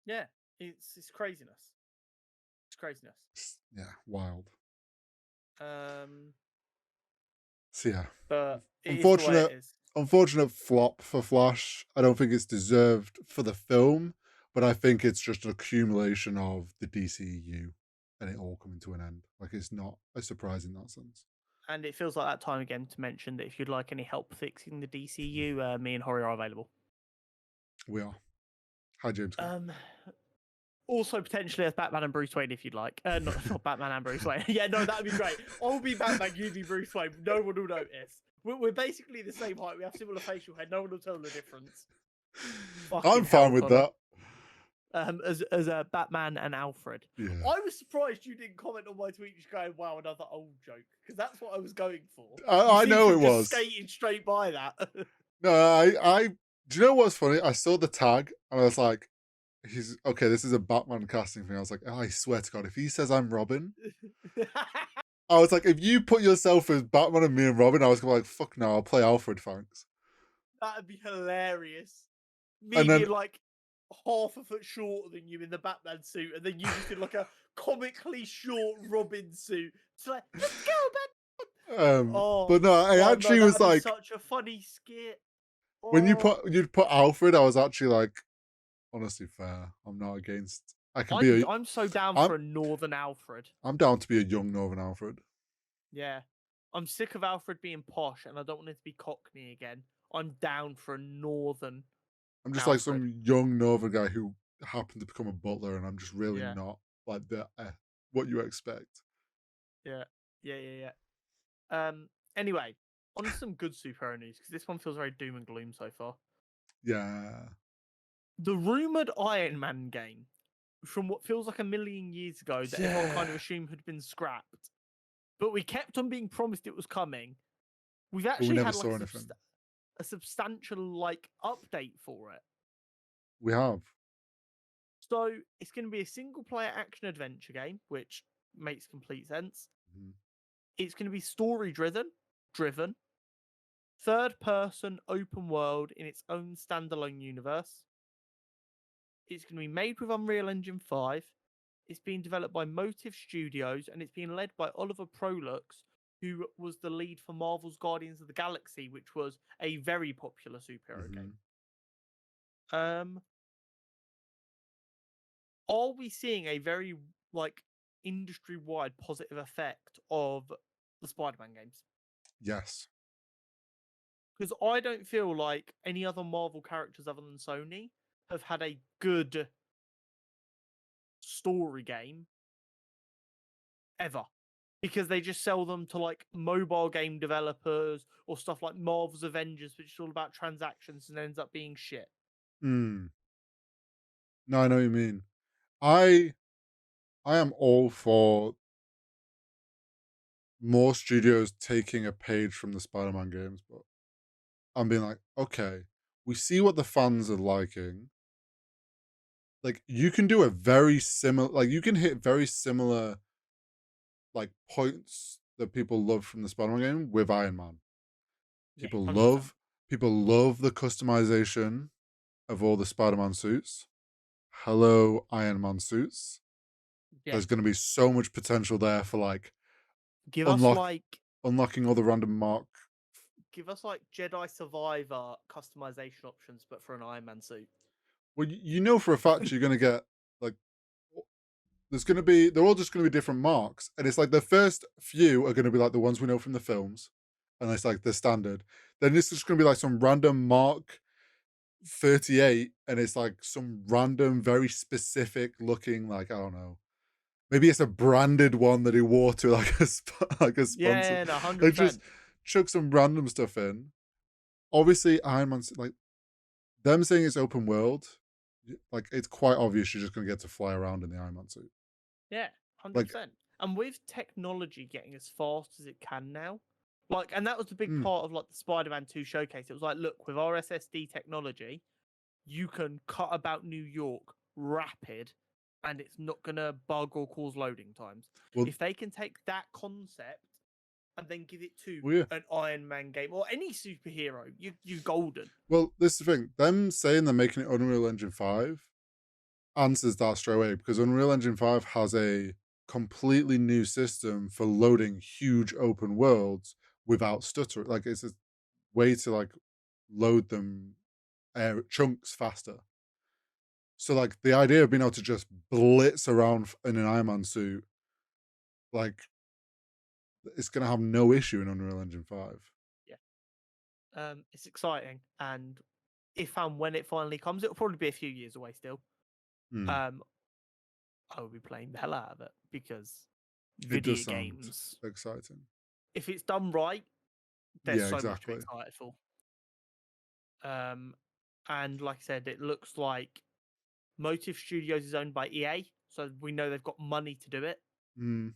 Yeah, it's craziness. It's craziness. Yeah, wild. So yeah, but unfortunate flop for Flash. I don't think it's deserved for the film, but I think it's just an accumulation of the DCU and it all coming to an end. Like, it's not a surprise in that sense. And it feels like that time again to mention that if you'd like any help fixing the DCU, me and Hori are available. We are. Hi, James. Also, potentially as Batman and Bruce Wayne, if you'd like. Not Batman and Bruce Wayne. Yeah, no, that'd be great. I'll be Batman, you be Bruce Wayne. No one will notice. We're basically the same height. We have similar facial hair. No one will tell the difference. I'm fine with that. As Batman and Alfred. Yeah. I was surprised you didn't comment on my tweet just going, wow, another old joke. Because that's what I was going for. I know it was. Skating straight by that. No, I do you know what's funny? I saw the tag and I was like, he's okay, this is a Batman casting thing. I was like, oh, I swear to God, if he says I'm Robin, I was like, if you put yourself as Batman and me and Robin, I was gonna be like, fuck no, I'll play Alfred, thanks. That'd be hilarious. Me And then, being like half a foot shorter than you in the Batman suit, and then you just in like a comically short Robin suit. It's like, let's go, Batman. But no, I actually was like, such a funny skit. When you'd put Alfred, I was actually like, honestly, fair. I'm not against. I'm so down for a Northern Alfred. I'm down to be a young Northern Alfred. Yeah. I'm sick of Alfred being posh and I don't want it to be Cockney again. I'm down for a Northern I'm just Alfred. like some young Northern guy who happened to become a butler and I'm just really not like what you expect. Yeah. Anyway, on to some good superhero news because this one feels very doom and gloom so far. Yeah. The rumored Iron Man game from what feels like a million years ago that everyone kind of Yeah. assumed had been scrapped, but we kept on being promised it was coming. We've But we actually never had like saw anything. a substantial like update for it. We have. So it's going to be a single player action adventure game, which makes complete sense. Mhm. It's going to be story driven, third person open world in its own standalone universe. It's going to be made with Unreal Engine 5. It's being developed by Motive Studios and it's being led by Oliver Prolux, who was the lead for Marvel's Guardians of the Galaxy, which was a very popular superhero game. Um, are we seeing a very like industry-wide positive effect of the Spider-Man games? Yes. Because I don't feel like any other Marvel characters other than Sony have had a good story game ever. Because they just sell them to like mobile game developers or stuff like Marvel's Avengers, which is all about transactions and ends up being shit. Mm. No, I know what you mean. I I am all for more studios taking a page from the Spider-Man games, but I'm being like, okay, we see what the fans are liking. Like, you can do a very similar, like, you can hit very similar, like, points that people love from the Spider-Man game with Iron Man. Yeah, People 100%. love, people love the customization of all the Spider-Man suits. Hello, Iron Man suits. Yeah. There's going to be so much potential there for like Give us unlock like unlocking all the random mark. Jedi Survivor customization options, but for an Iron Man suit. Well, you know for a fact you're going to get like there's going to be they're all just going to be different marks, and it's like the first few are going to be like the ones we know from the films, and it's like the standard. Then it's just going to be like some random mark 38, and it's like some random, very specific looking like I don't know. Maybe it's a branded one that he wore to like like a sponsor. Yeah, no, Like just 100%. chuck some random stuff in. Obviously, Iron Man's like them saying it's open world. Like it's quite obvious you're just going to get to fly around in the Iron Man suit. Yeah, Like, 100%. And with technology getting as fast as it can now, like, and that was the big mm, part of like the Spider-Man 2 showcase. It was like, look, with our SSD technology, you can cut about New York rapid and it's not going to bug or cause loading times. well, If they can take that concept and then give it to well, yeah. an Iron Man game or any superhero, you golden. Well, this is the thing. Them saying they're making it Unreal Engine 5 answers that straight away because Unreal Engine 5 has a completely new system for loading huge open worlds without stutter. Like it's a way to like load them chunks faster. So like the idea of being able to just blitz around in an Iron Man suit, like it's gonna have no issue in Unreal Engine 5. Yeah. It's exciting. And if and when it finally comes, it'll probably be a few years away still. Mm. Um, I will be playing the hell out of it because It does video sound games, exciting. if it's done right, there's Yeah, so much to be exactly. excited for. Um, and like I said, it looks like Motive Studios is owned by EA, so we know they've got money to do it. Mm.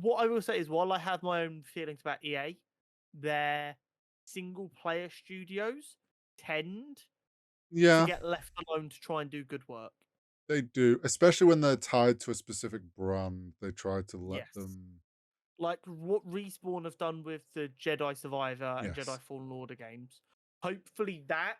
What I will say is, while I have my own feelings about EA, their single player studios tend to Yeah, get left alone to try and do good work. they do, especially when they're tied to a specific brand. They try to let Yes. them. Like what Respawn have done with the Jedi Survivor and Yes. Jedi Fallen Order games. Hopefully that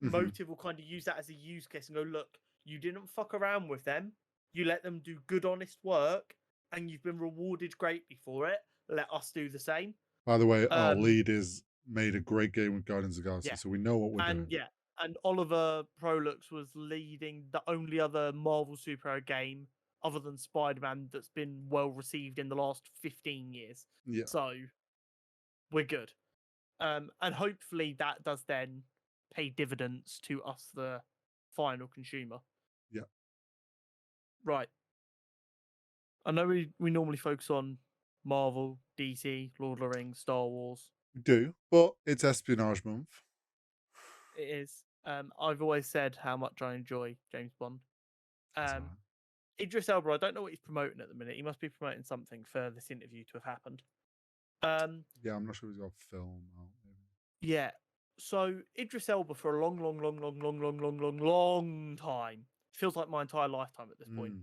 Hmm. Motive will kind of use that as a use case and go, look, you didn't fuck around with them. You let them do good, honest work, and you've been rewarded greatly for it. Let us do the same. By the way, our Um, lead is made a great game with Guardians of the Galaxy, yeah, so we know what we're and doing. yeah, and Oliver Prolux was leading the only other Marvel superhero game other than Spider-Man that's been well received in the last 15 years. Yeah, So we're good. And hopefully that does then pay dividends to us, the final consumer. yeah, Right. I know we normally focus on Marvel, DC, Lord of the Rings, Star Wars. we do. But it's Espionage Month. It is. I've always said how much I enjoy James Bond. That's Um, fine. Idris Elba, I don't know what he's promoting at the minute. He must be promoting something for this interview to have happened. Yeah, I'm not sure he's got film out. Maybe. Yeah. So Idris Elba for a long time, feels like my entire lifetime at this point,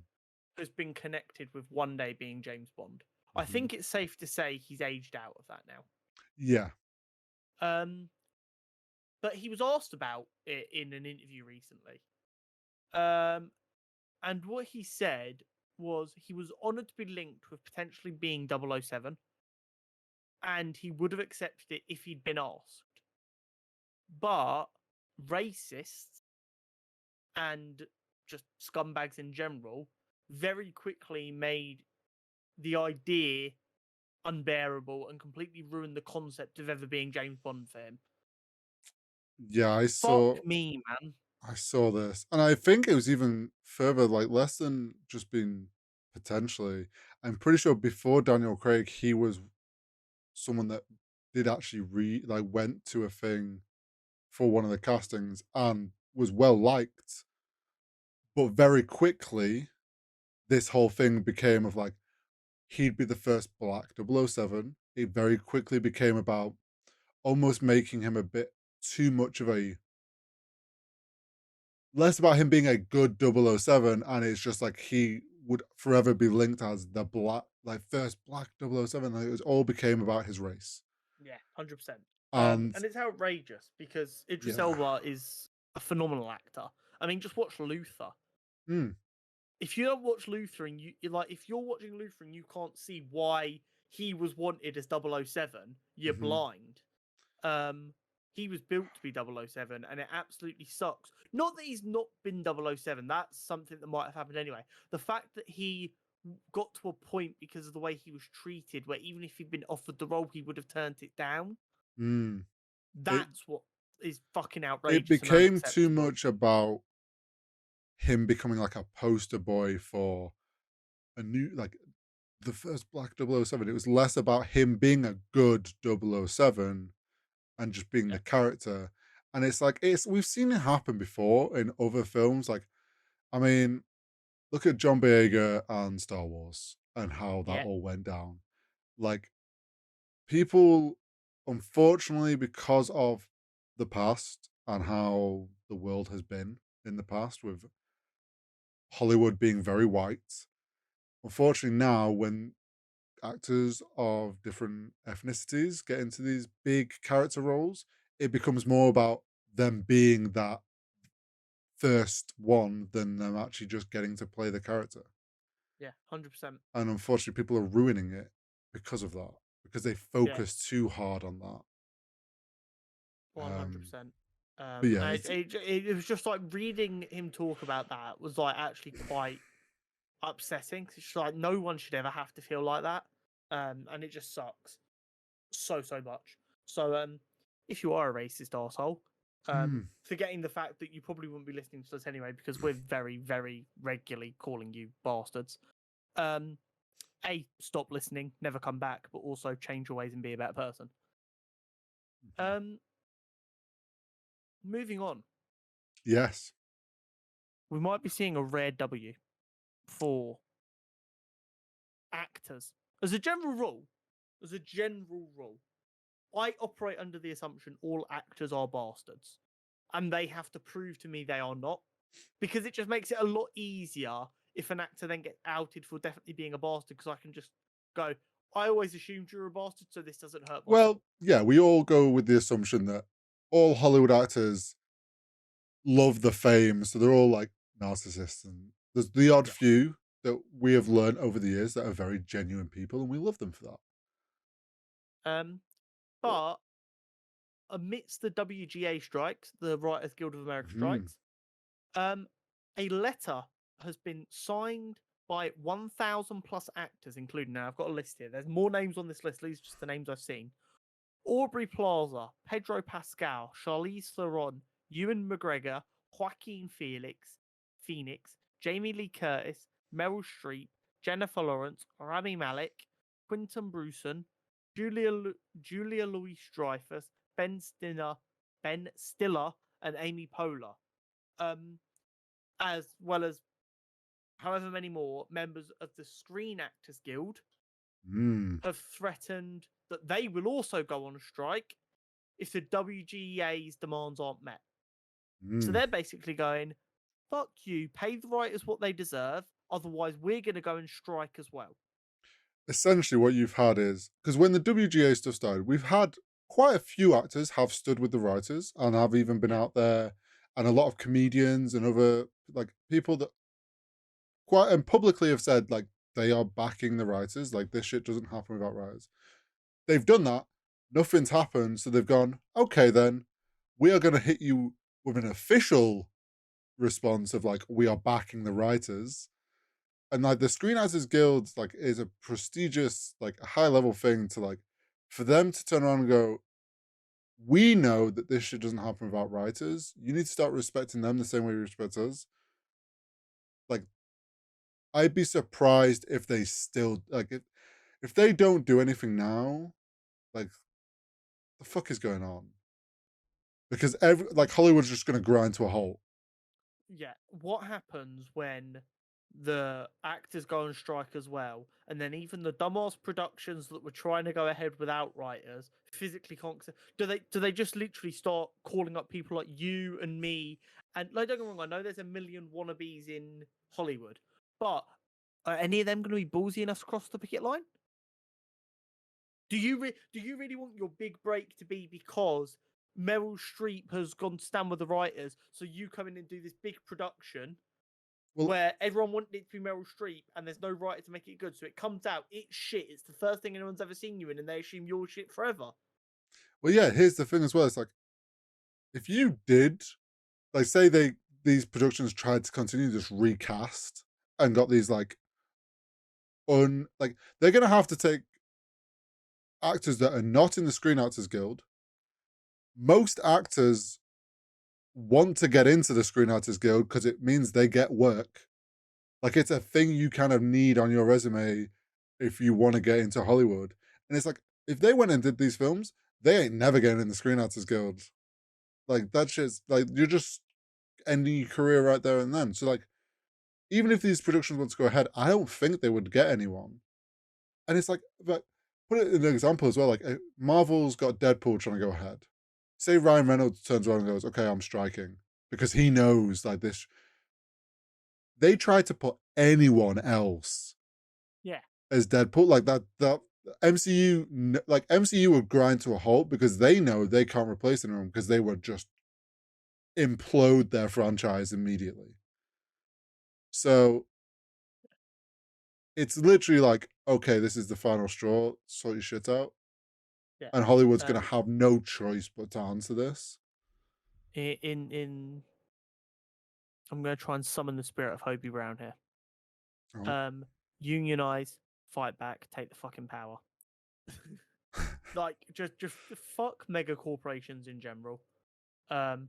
has been connected with one day being James Bond. I Mm-hmm. think it's safe to say he's aged out of that now. Yeah. But he was asked about it in an interview recently. And what he said was he was honoured to be linked with potentially being 007, and he would have accepted it if he'd been asked. But racists and just scumbags in general very quickly made the idea unbearable and completely ruined the concept of ever being James Bond for him. Yeah, Fuck me, man. I saw this, and I think it was even further, like less than just being potentially. I'm pretty sure before Daniel Craig, he was someone that did actually went to a thing for one of the castings and was well liked, but very quickly this whole thing became of like he'd be the first black 007. It very quickly became about almost making him a bit too much of a less about him being a good 007, and it's just like he would forever be linked as the black, like first black 007. Like, it was all became about his race. Yeah, 100%. And And it's outrageous because Idris yeah. Elba is a phenomenal actor. I mean, just watch Luther. Mm, If you don't watch Luther and if you're watching Luther and you can't see why he was wanted as 007, you're mhm. blind. He was built to be 007 and it absolutely sucks. Not that he's not been 007, that's something that might have happened anyway. The fact that he got to a point because of the way he was treated where even if he'd been offered the role, he would have turned it down. Mm. It That's what is fucking it outrageous and became too unacceptable. much about him becoming like a poster boy for a new like the first black 007. It was less about him being a good 007 and just being Yeah. the character. And it's like we've seen it happen before in other films. Like, I mean, look at John Boyega and Star Wars and how that Yeah. all went down. Like, people, unfortunately, because of the past and how the world has been in the past with Hollywood being very white, unfortunately, now when actors of different ethnicities get into these big character roles, it becomes more about them being that first one than them actually just getting to play the character. Yeah. 100%. And unfortunately, people are ruining it because of that, because they Yeah. focus too hard on that. 100%. But yeah, And it was just like reading him talk about that was like actually quite upsetting. 'Cause it's just like no one should ever have to feel like that. And it just sucks so much. So if you are a racist arsehole, mm, forgetting the fact that you probably wouldn't be listening to us anyway because we're very regularly calling you bastards. A, stop listening, never come back, but also change your ways and be a better person. Um, moving on, yes. we might be seeing a rare W for actors. As a general rule, I operate under the assumption all actors are bastards, and they have to prove to me they are not, because it just makes it a lot easier if an actor then gets outed for definitely being a bastard, because I can just go, I always assumed you were a bastard, so this doesn't hurt my Well, soul. yeah, we all go with the assumption that all Hollywood actors love the fame, so they're all like narcissists, and there's the odd Yeah. few that we have learned over the years that are very genuine people, and we love them for that. But But amidst the WGA strikes, the Writers Guild of America mhm, strikes, um, a letter has been signed by 1,000 plus actors, including now I've got a list here. There's more names on this list. These are just the names I've seen. Aubrey Plaza, Pedro Pascal, Charlize Theron, Ewan McGregor, Joaquin Phoenix, Jamie Lee Curtis, Meryl Streep, Jennifer Lawrence, Rami Malek, Quentin Brewson, Julia Louis Dreyfus, Ben Stiller, and Amy Poehler, um, as well as however many more members of the Screen Actors Guild Mm. have threatened that they will also go on strike if the WGA's demands aren't met. So Mm. they're basically going, fuck you, pay the writers what they deserve, otherwise we're going to go and strike as well. Essentially, what you've had is because when the WGA stuff started, we've had quite a few actors have stood with the writers and have even been out there, and a lot of comedians and other like people that quite and publicly have said like they are backing the writers. Like this shit doesn't happen without writers. They've done that. Nothing's happened, so they've gone, okay, then we are going to hit you with an official response of like we are backing the writers. And like the Screen Actors Guild like is a prestigious like a high level thing to like for them to turn around and go, we know that this shit doesn't happen without writers, you need to start respecting them the same way you respect us. Like I'd be surprised if they still like if they don't do anything now, like the fuck is going on? Because every like Hollywood's just gonna grind to a halt. Yeah, what happens when the actors go on strike as well, and then even the dumbass productions that were trying to go ahead without writers physically can't? Do they just literally start calling up people like you and me? And like, don't get me wrong, I know there's a million wannabes in Hollywood, but are any of them going to be ballsy enough to cross the picket line? Do you really want your big break to be because Meryl Streep has gone to stand with the writers, so you come in and do this big production Well, where everyone wanted it to be Meryl Streep and there's no writer to make it good, so it comes out, it's shit, it's the first thing anyone's ever seen you in, and they assume you're shit forever. well, yeah. Here's the thing as well. It's like if you did like say these productions tried to continue just recast and got these like like they're gonna have to take actors that are not in the Screen Actors Guild. Most actors want to get into the Screen Actors Guild because it means they get work. Like it's a thing you kind of need on your resume if you want to get into Hollywood. And it's like if they went and did these films, they ain't never getting in the Screen Actors Guild. Like that shit's like you're just ending your career right there and then. So like even if these productions want to go ahead, I don't think they would get anyone. And it's like, but put it in an example as well. Like Marvel's got Deadpool trying to go ahead. Say Ryan Reynolds turns around and goes, "Okay, I'm striking," because he knows like this. They try to put anyone else, Yeah, as Deadpool, like that. That MCU, like MCU, would grind to a halt because they know they can't replace anyone because they would just implode their franchise immediately. So it's literally like, okay, this is the final straw. Sort your shit out. yeah. And Hollywood's going to have no choice but to answer this. In I'm going to try and summon the spirit of Hobie Brown here. Oh. Unionize, fight back, take the fucking power. Like just fuck mega corporations in general. And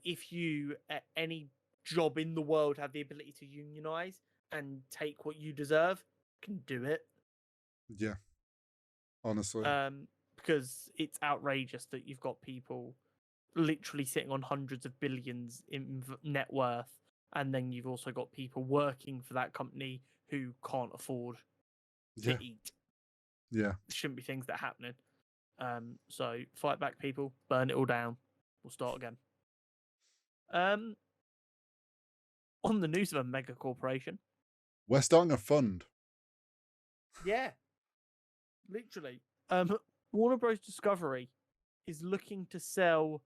if you at any job in the world have the ability to unionize and take what you deserve, can do it. Yeah, honestly. Because it's outrageous that you've got people literally sitting on hundreds of billions in net worth, and then you've also got people working for that company who can't afford to eat. Yeah. There shouldn't be things that are happening. So fight back, people. Burn it all down. We'll start again. On the news of a mega corporation. We're starting a fund. Yeah. Literally. Warner Bros. Discovery is looking to sell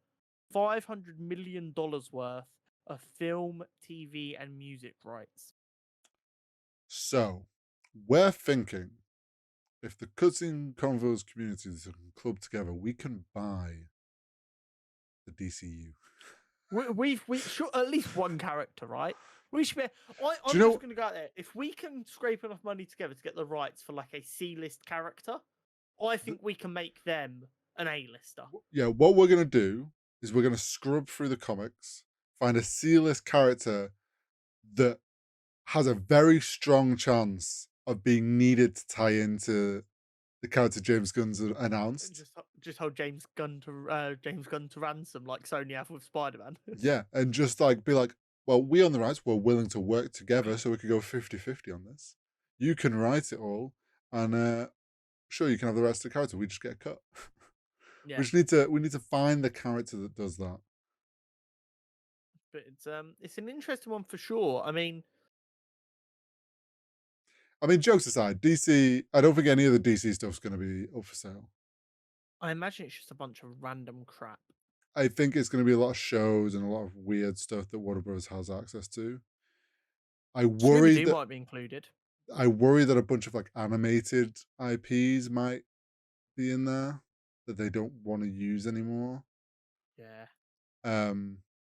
$500 million worth of film, TV, and music rights. So, we're thinking if the Cutscene Convos communities can club together, we can buy the DCU. We should at least one character, right? We should be. I'm you know- just going to go out there. If we can scrape enough money together to get the rights for like a C-list character, I think we can make them an A-lister. Yeah, what we're going to do is we're going to scrub through the comics, find a C-list character that has a very strong chance of being needed to tie into the character James Gunn's announced. Just hold James Gunn to ransom like Sony have with Spider-Man. Yeah, and just like be like, well, we own the rights. We're willing to work together so we could go 50-50 on this. You can write it all, and sure, you can have the rest of the character. We just get a cut. Yeah, We need to find the character that does that. but it's an interesting one for sure. I mean, jokes aside, DC. I don't think any of the DC stuff's going to be up for sale. I imagine it's just a bunch of random crap. I think it's going to be a lot of shows and a lot of weird stuff that Warner Bros. Has access to. I worry Scooby-Doo that might be included. a bunch of like animated IPs might be in there that they don't want to use anymore. Yeah,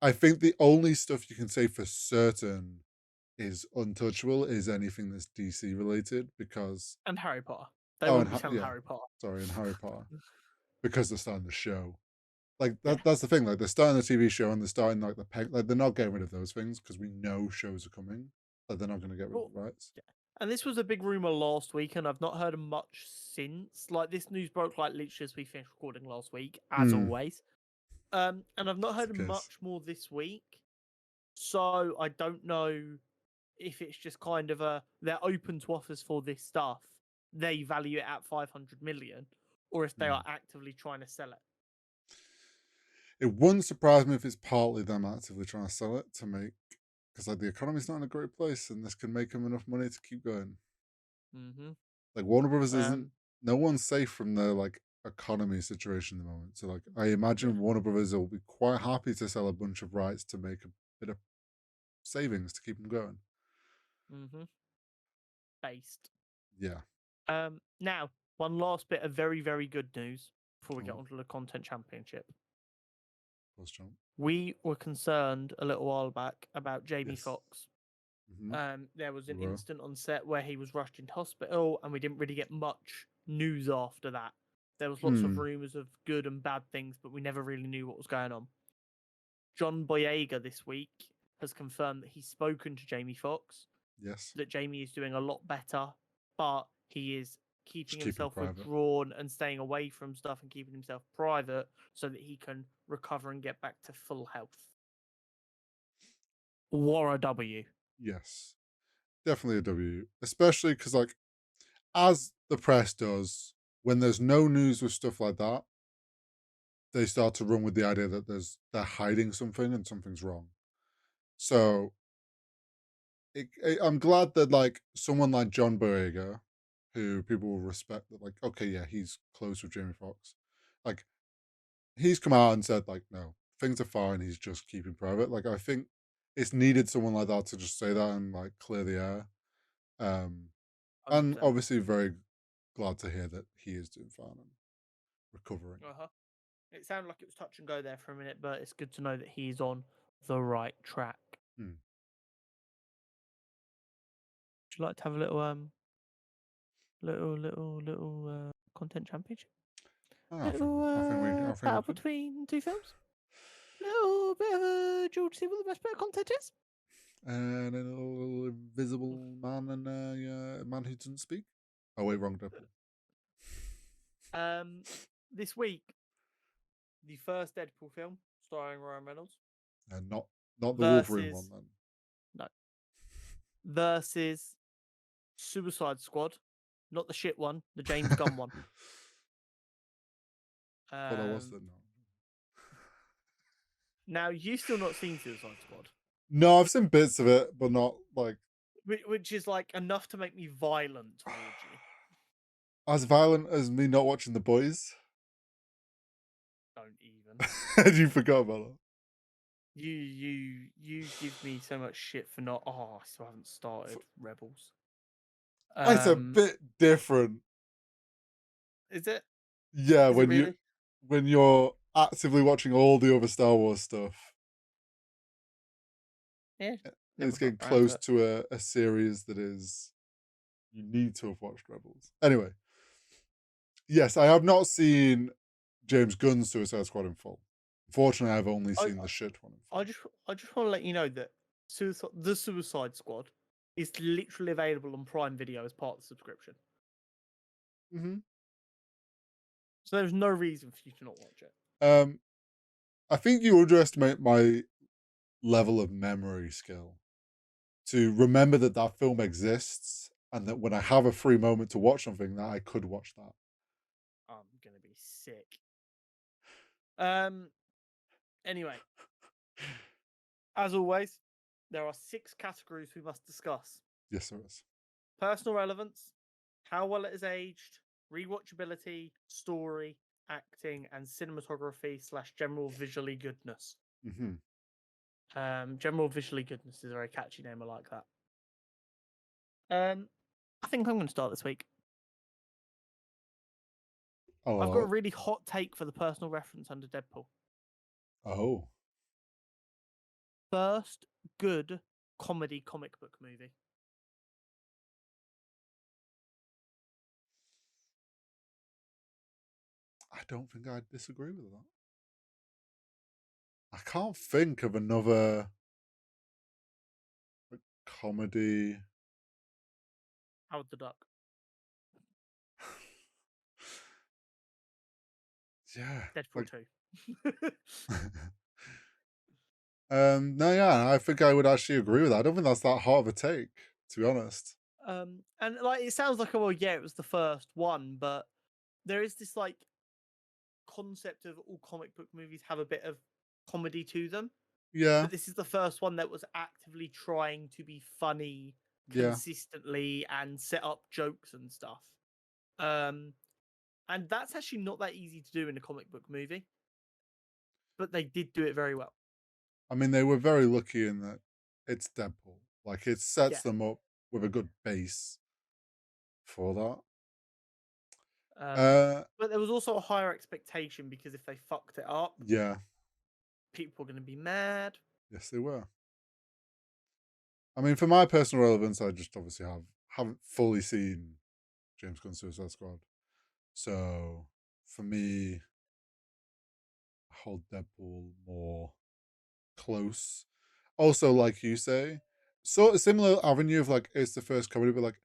I think the only stuff you can say for certain is untouchable is anything that's DC related because and Harry Potter. They won't be selling Yeah, Harry Potter. sorry, and Harry Potter because they're starting the show. Like Yeah. that's the thing. Like they're starting the TV show and they're starting like like they're not getting rid of those things because we know shows are coming. Like they're not going to get rid Well, of the rights. yeah. And this was a big rumor last week, and I've not heard much since. Like this news broke like literally as we finished recording last week, as always. And I've not That's heard the case. much more this week. So I don't know if it's just kind of they're open to offers for this stuff. They value it at 500 million, or if they are actively trying to sell it. It wouldn't surprise me if it's partly them actively trying to sell it to make because like the economy's not in a great place and this can make them enough money to keep going. Mm-hmm. Like Warner Brothers isn't. No one's safe from the like economy situation at the moment. So like I imagine Warner Brothers will be quite happy to sell a bunch of rights to make a bit of savings to keep them going. Mm-hmm. Based. Yeah. Now, one last bit of very, very good news before we get Oh, onto the content championship. post jump. We were concerned a little while back about Jamie Yes. Foxx. There was an We were. incident on set where he was rushed into hospital, and we didn't really get much news after that. There was lots of rumors of good and bad things, but we never really knew what was going on. John Boyega this week has confirmed that he's spoken to Jamie Foxx, Yes. that Jamie is doing a lot better, but he is keeping Just keep it himself private. withdrawn and staying away from stuff and keeping himself private so that he can recover and get back to full health. What a W. Yes. Definitely a W. Especially because like as the press does, when there's no news with stuff like that, they start to run with the idea that they're hiding something and something's wrong. So I'm glad that like someone like John Boyega, who people will respect, that like okay, yeah, he's close with Jamie Foxx, like he's come out and said like no, things are fine. He's just keeping private. Like I think it's needed someone like that to just say that and like clear the air. And 100%. obviously very glad to hear that he is doing fine and recovering. It sounded like it was touch and go there for a minute, but it's good to know that he's on the right track. Would you like to have a little content championship? I think Battle we could. between two films. Little bit of George, see what the best bit of content is. And a little invisible man and a man who doesn't speak. Oh wait, wrong Deadpool. This week, the first Deadpool film starring Ryan Reynolds. And not the Wolverine one then. No. Versus Suicide Squad, not the shit one, the James Gunn one. Thought I was then. Now you've still not seen Suicide Squad. No, I've seen bits of it, but not like. Which is like enough to make me violent towards you. As violent as me not watching The Boys. Don't even. You forgot about that. You give me so much shit for not. Oh, I still haven't started Rebels. It's a bit different. Is it? Yeah, Is when you're actively watching all the other Star Wars stuff. Yeah. It's getting close to a series that is. You need to have watched Rebels. Anyway. Yes, I have not seen James Gunn's Suicide Squad in full. Unfortunately, I've only seen the shit one in full. I just want to let you know that the Suicide Squad is literally available on Prime Video as part of the subscription. So there's no reason for you to not watch it. I think you underestimate my level of memory skill to remember that that film exists and that when I have a free moment to watch something, that I could watch that. I'm gonna be sick. Um. Anyway, as always, there are 6 categories we must discuss: Yes, there is. personal relevance, how well it is aged, rewatchability, story, acting, and cinematography / general visually goodness. Mm-hmm. General visually goodness is a very catchy name. I like that. I think I'm going to start this week. I've got a Oh, really hot take for the personal reference under Deadpool. oh, First good comedy comic book movie. I don't think I disagree with that. I can't think of another comedy. Howard the Duck. Yeah, Deadpool like 2. no, yeah, I think I would actually agree with that. I don't think that's that hard of a take, to be honest. And like it sounds like, oh well, yeah, it was the first one, but there is this like concept of all comic book movies have a bit of comedy to them. Yeah, But this is the first one that was actively trying to be funny yeah. consistently and set up jokes and stuff. And that's actually not that easy to do in a comic book movie, but they did do it very well. I mean, they were very lucky in that it's Deadpool. Like, it Yeah. sets them up with a good base for that. But there was also a higher expectation because if they fucked it up, Yeah, people were going to be mad. yes, they were. I mean, for my personal relevance, I just obviously haven't fully seen James Gunn's Suicide Squad. So for me, I hold Deadpool more close. Also, like you say, sort of similar avenue of like it's the first comedy, but like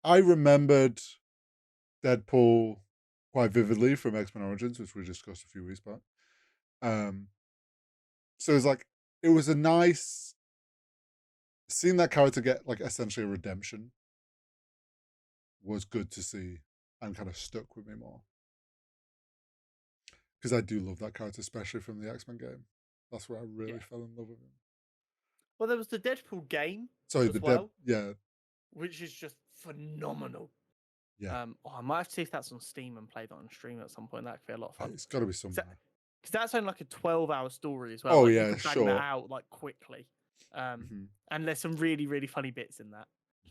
I remembered Deadpool quite vividly from X-Men Origins, which we discussed a few weeks back. Um, so it's like it was a nice seeing that character get like essentially a redemption was good to see and kind of stuck with me more because I do love that character, especially from the X-Men game. That's where I really Yeah. fell in love with him. Well, there was the Deadpool game Sorry, as well, yeah, which is just phenomenal. yeah. I might have to see if that's on Steam and play that on stream at some point. That could be a lot of fun. It's got to be somewhere. Because that's only like a 12-hour story as well. Oh Like you yeah, could bang that sure. out like quickly. Mm-hmm. And there's some really, really funny bits in that.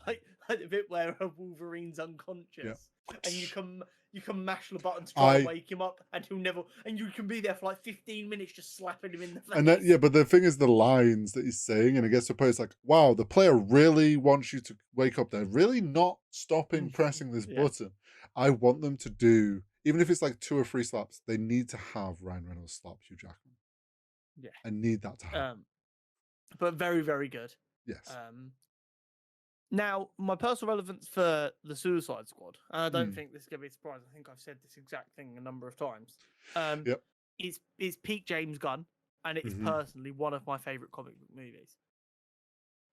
Like the bit where Wolverine's Yeah. unconscious and you can mash the button to try I and wake him up and he'll never and you can be there for like 15 minutes just slapping him in the face. and that, yeah, but the thing is the lines that he's saying, and it gets to a point. It's like, wow, the player really wants you to wake up. They're really not stopping pressing this Yeah. button. I want them to do, even if it's like 2 or 3 slaps. They need to have Ryan Reynolds slap Hugh Jackman. Yeah. I need that to happen. But very, very good. Yes. Now, my personal relevance for the Suicide Squad, and I don't Mm. think this is going to be a surprise. I think I've said this exact thing a number of times. Yep. It's peak James Gunn, and it is Mm-hmm. personally one of my favorite comic book movies.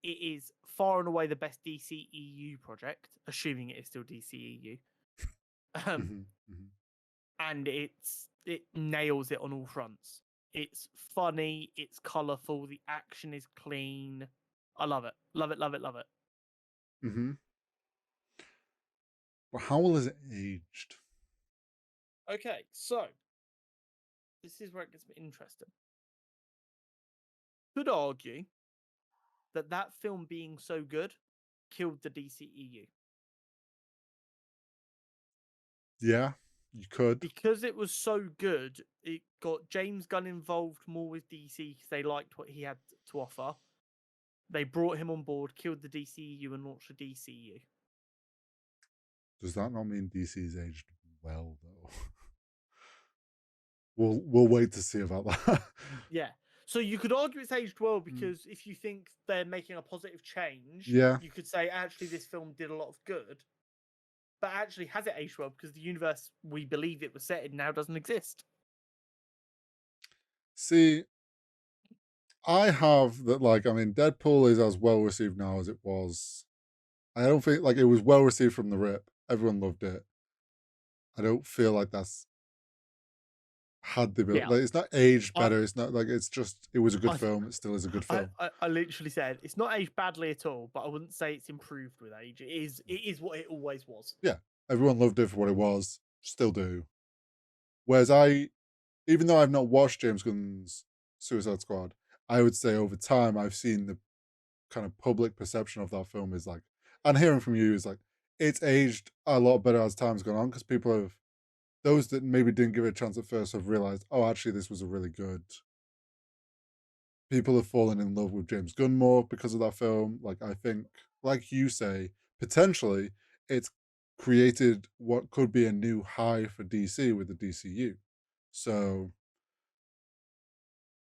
It is far and away the best DCEU project, assuming it is still DCEU. Mm-hmm. Mm-hmm. And it nails it on all fronts. It's funny, it's colourful, the action is clean. I love it, love it, love it, love it. Mm-hmm. But how well is it aged? Okay, so this is where it gets a bit interesting. Could argue that that film being so good killed the DCEU. Yeah, you could. Because it was so good, it got James Gunn involved more with DC because they liked what he had to offer. They brought him on board, killed the DCEU, and launched the DCU. Does that not mean DC's aged well though? We'll wait to see about that. Yeah. So you could argue it's aged well because if you think they're making a positive change, Yeah. you could say actually this film did a lot of good. But actually, has it aged well? Because the universe we believe it was set in now doesn't exist. See, I have that. Like, I mean, Deadpool is as well received now as it was. I don't think like it was well received from the rip. Everyone loved it. I don't feel like that's had the Yeah, like. It's not aged I, better. It's not like it's just. It was a good I, film. It still is a good film. I literally said it's not aged badly at all, but I wouldn't say it's improved with age. It is what it always was. Yeah, everyone loved it for what it was. Still do. Whereas I, even though I've not watched James Gunn's Suicide Squad, I would say over time I've seen the kind of public perception of that film is like, and hearing from you is like, it's aged a lot better as time's gone on because people have, those that maybe didn't give it a chance at first have realized, oh, actually, this was a really good. People have fallen in love with James Gunn more because of that film. Like, I think, like you say, potentially it's created what could be a new high for DC with the DCU. So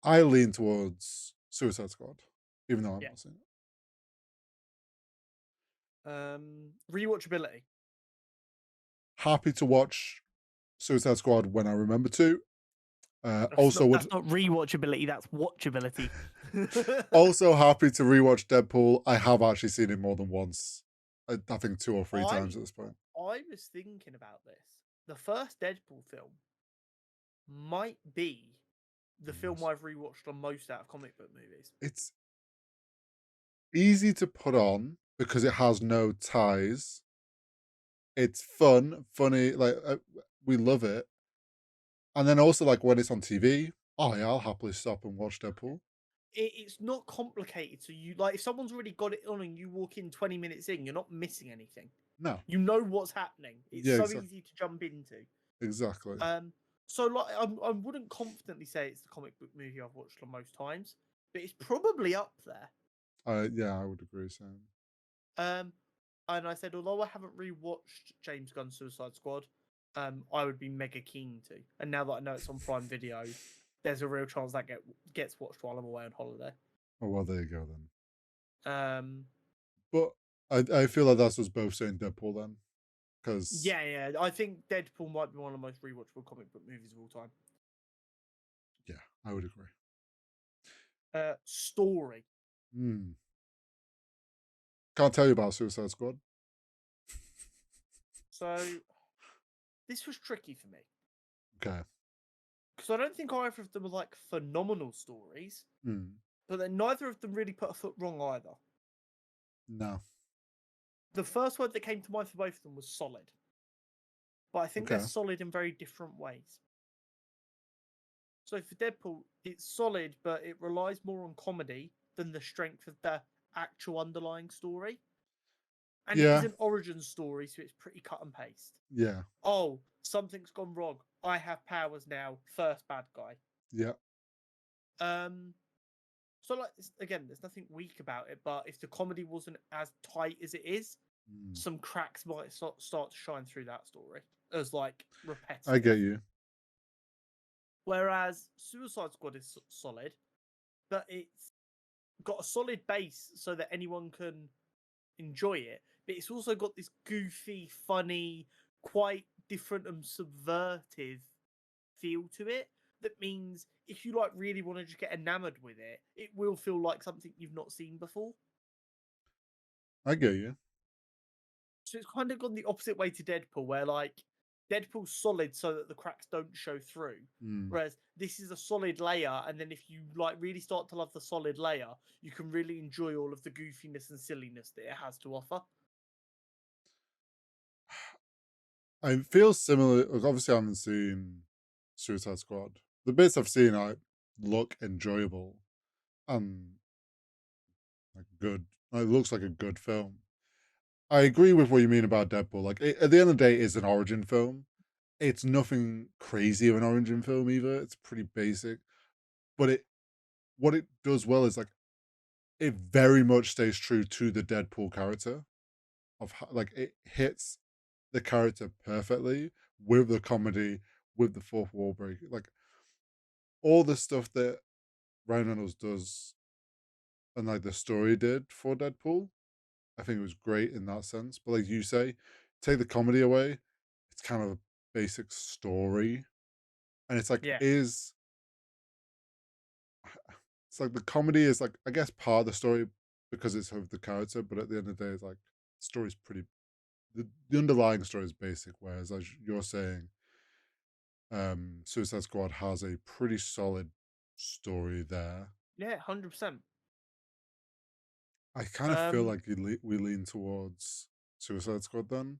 I lean towards Suicide Squad, even though I've Yeah. not seen it. Rewatchability. Happy to watch Suicide Squad when I remember to. That's Also not would that's not rewatchability. That's watchability. also happy to rewatch Deadpool. I have actually seen it more than once. I think 2 or 3 times I at this point. I was thinking about this. The first Deadpool film might be the film Yes. I've rewatched on most out of comic book movies. It's easy to put on because it has no ties. It's fun, funny, like we love it. And then also like when it's on TV, oh yeah, I'll happily stop and watch Deadpool. It's not complicated. So you like if someone's already got it on and you walk in 20 minutes in, you're not missing anything. No, You know what's happening. It's yeah, so easy to jump into. exactly. So like I wouldn't confidently say it's the comic book movie I've watched the most times, but it's probably up there. Yeah, I would agree. Same. Um, and I said although I haven't rewatched James Gunn's Suicide Squad, I would be mega keen to. And now that I know it's on Prime Video, there's a real chance that gets watched while I'm away on holiday. Oh well, there you go then. Um, But I feel like that's us both saying Deadpool then, because yeah, I think Deadpool might be one of the most rewatchable comic book movies of all time. yeah, I would agree. Story. Hmm. Can't tell you about Suicide Squad. So this was tricky for me Okay. because I don't think either of them are like phenomenal stories, Hmm. but then neither of them really put a foot wrong either. No. The first word that came to mind for both of them was solid, but I think they're Okay. solid in very different ways. So for Deadpool, it's solid, but it relies more on comedy than the strength of the actual underlying story. And it is Yeah. an origin story, so it's pretty cut and paste. Yeah. Oh, something's gone wrong. I have powers now. First bad guy. Yeah. Um, so like again, there's nothing weak about it, but if the comedy wasn't as tight as it is, Hmm. some cracks might start to shine through that story as like I repetitive. get you. Whereas Suicide Squad is solid, but it's got a solid base so that anyone can enjoy it. But it's also got this goofy, funny, quite different and subvertive feel to it. That means if you like really want to just get enamored with it, it will feel like something you've not seen before. I get you. So it's kind of gone the opposite way to Deadpool, where like Deadpool's solid so that the cracks don't show through. Hmm. Whereas this is a solid layer, and then if you like really start to love the solid layer, you can really enjoy all of the goofiness and silliness that it has to offer. I feel similar. Like, obviously, I haven't seen Suicide Squad. The bits I've seen, I look enjoyable and like good. It looks like a good film. I agree with what you mean about Deadpool. Like at the end of the day, it's an origin film. It's nothing crazy of an origin film either. It's pretty basic, but it what it does well is like it very much stays true to the Deadpool character of like it hits the character perfectly with the comedy, with the fourth wall break, like all the stuff that Ryan Reynolds does and like the story did for Deadpool. I think it was great in that sense. But like you say, take the comedy away, it's kind of a basic story. And it's like, Yeah. is it's like the comedy is like I guess part of the story because it's of the character, but at the end of the day, it's like the story's pretty. The underlying story is basic, whereas as you're saying, Suicide Squad has a pretty solid story there. Yeah, 100%. I kind of feel like we lean towards Suicide Squad then.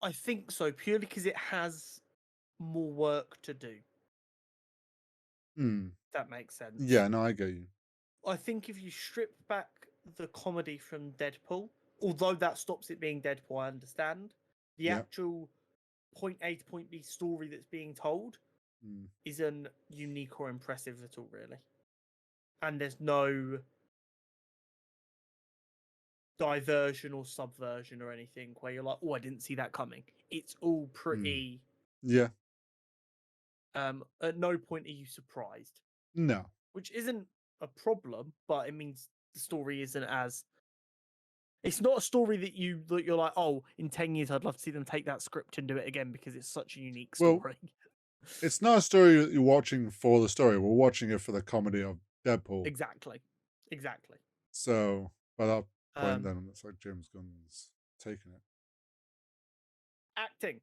I think so, purely because it has more work to do. Hmm. If that makes sense. Yeah, no, I get you. I think if you strip back the comedy from Deadpool, although that stops it being Deadpool, I understand. The Yeah. actual point A to point B story that's being told Mm. isn't unique or impressive at all, really. And there's no diversion or subversion or anything where you're like, oh, I didn't see that coming. It's all pretty. Yeah. At no point are you surprised, No. which isn't a problem, but it means the story isn't as. It's not a story that you're like, oh, in 10 years I'd love to see them take that script and do it again because it's such a unique Well, story. it's not a story that you're watching for the story. We're watching it for the comedy of Deadpool. Exactly. So by that point, Um, then it's like James Gunn's taking it. Acting.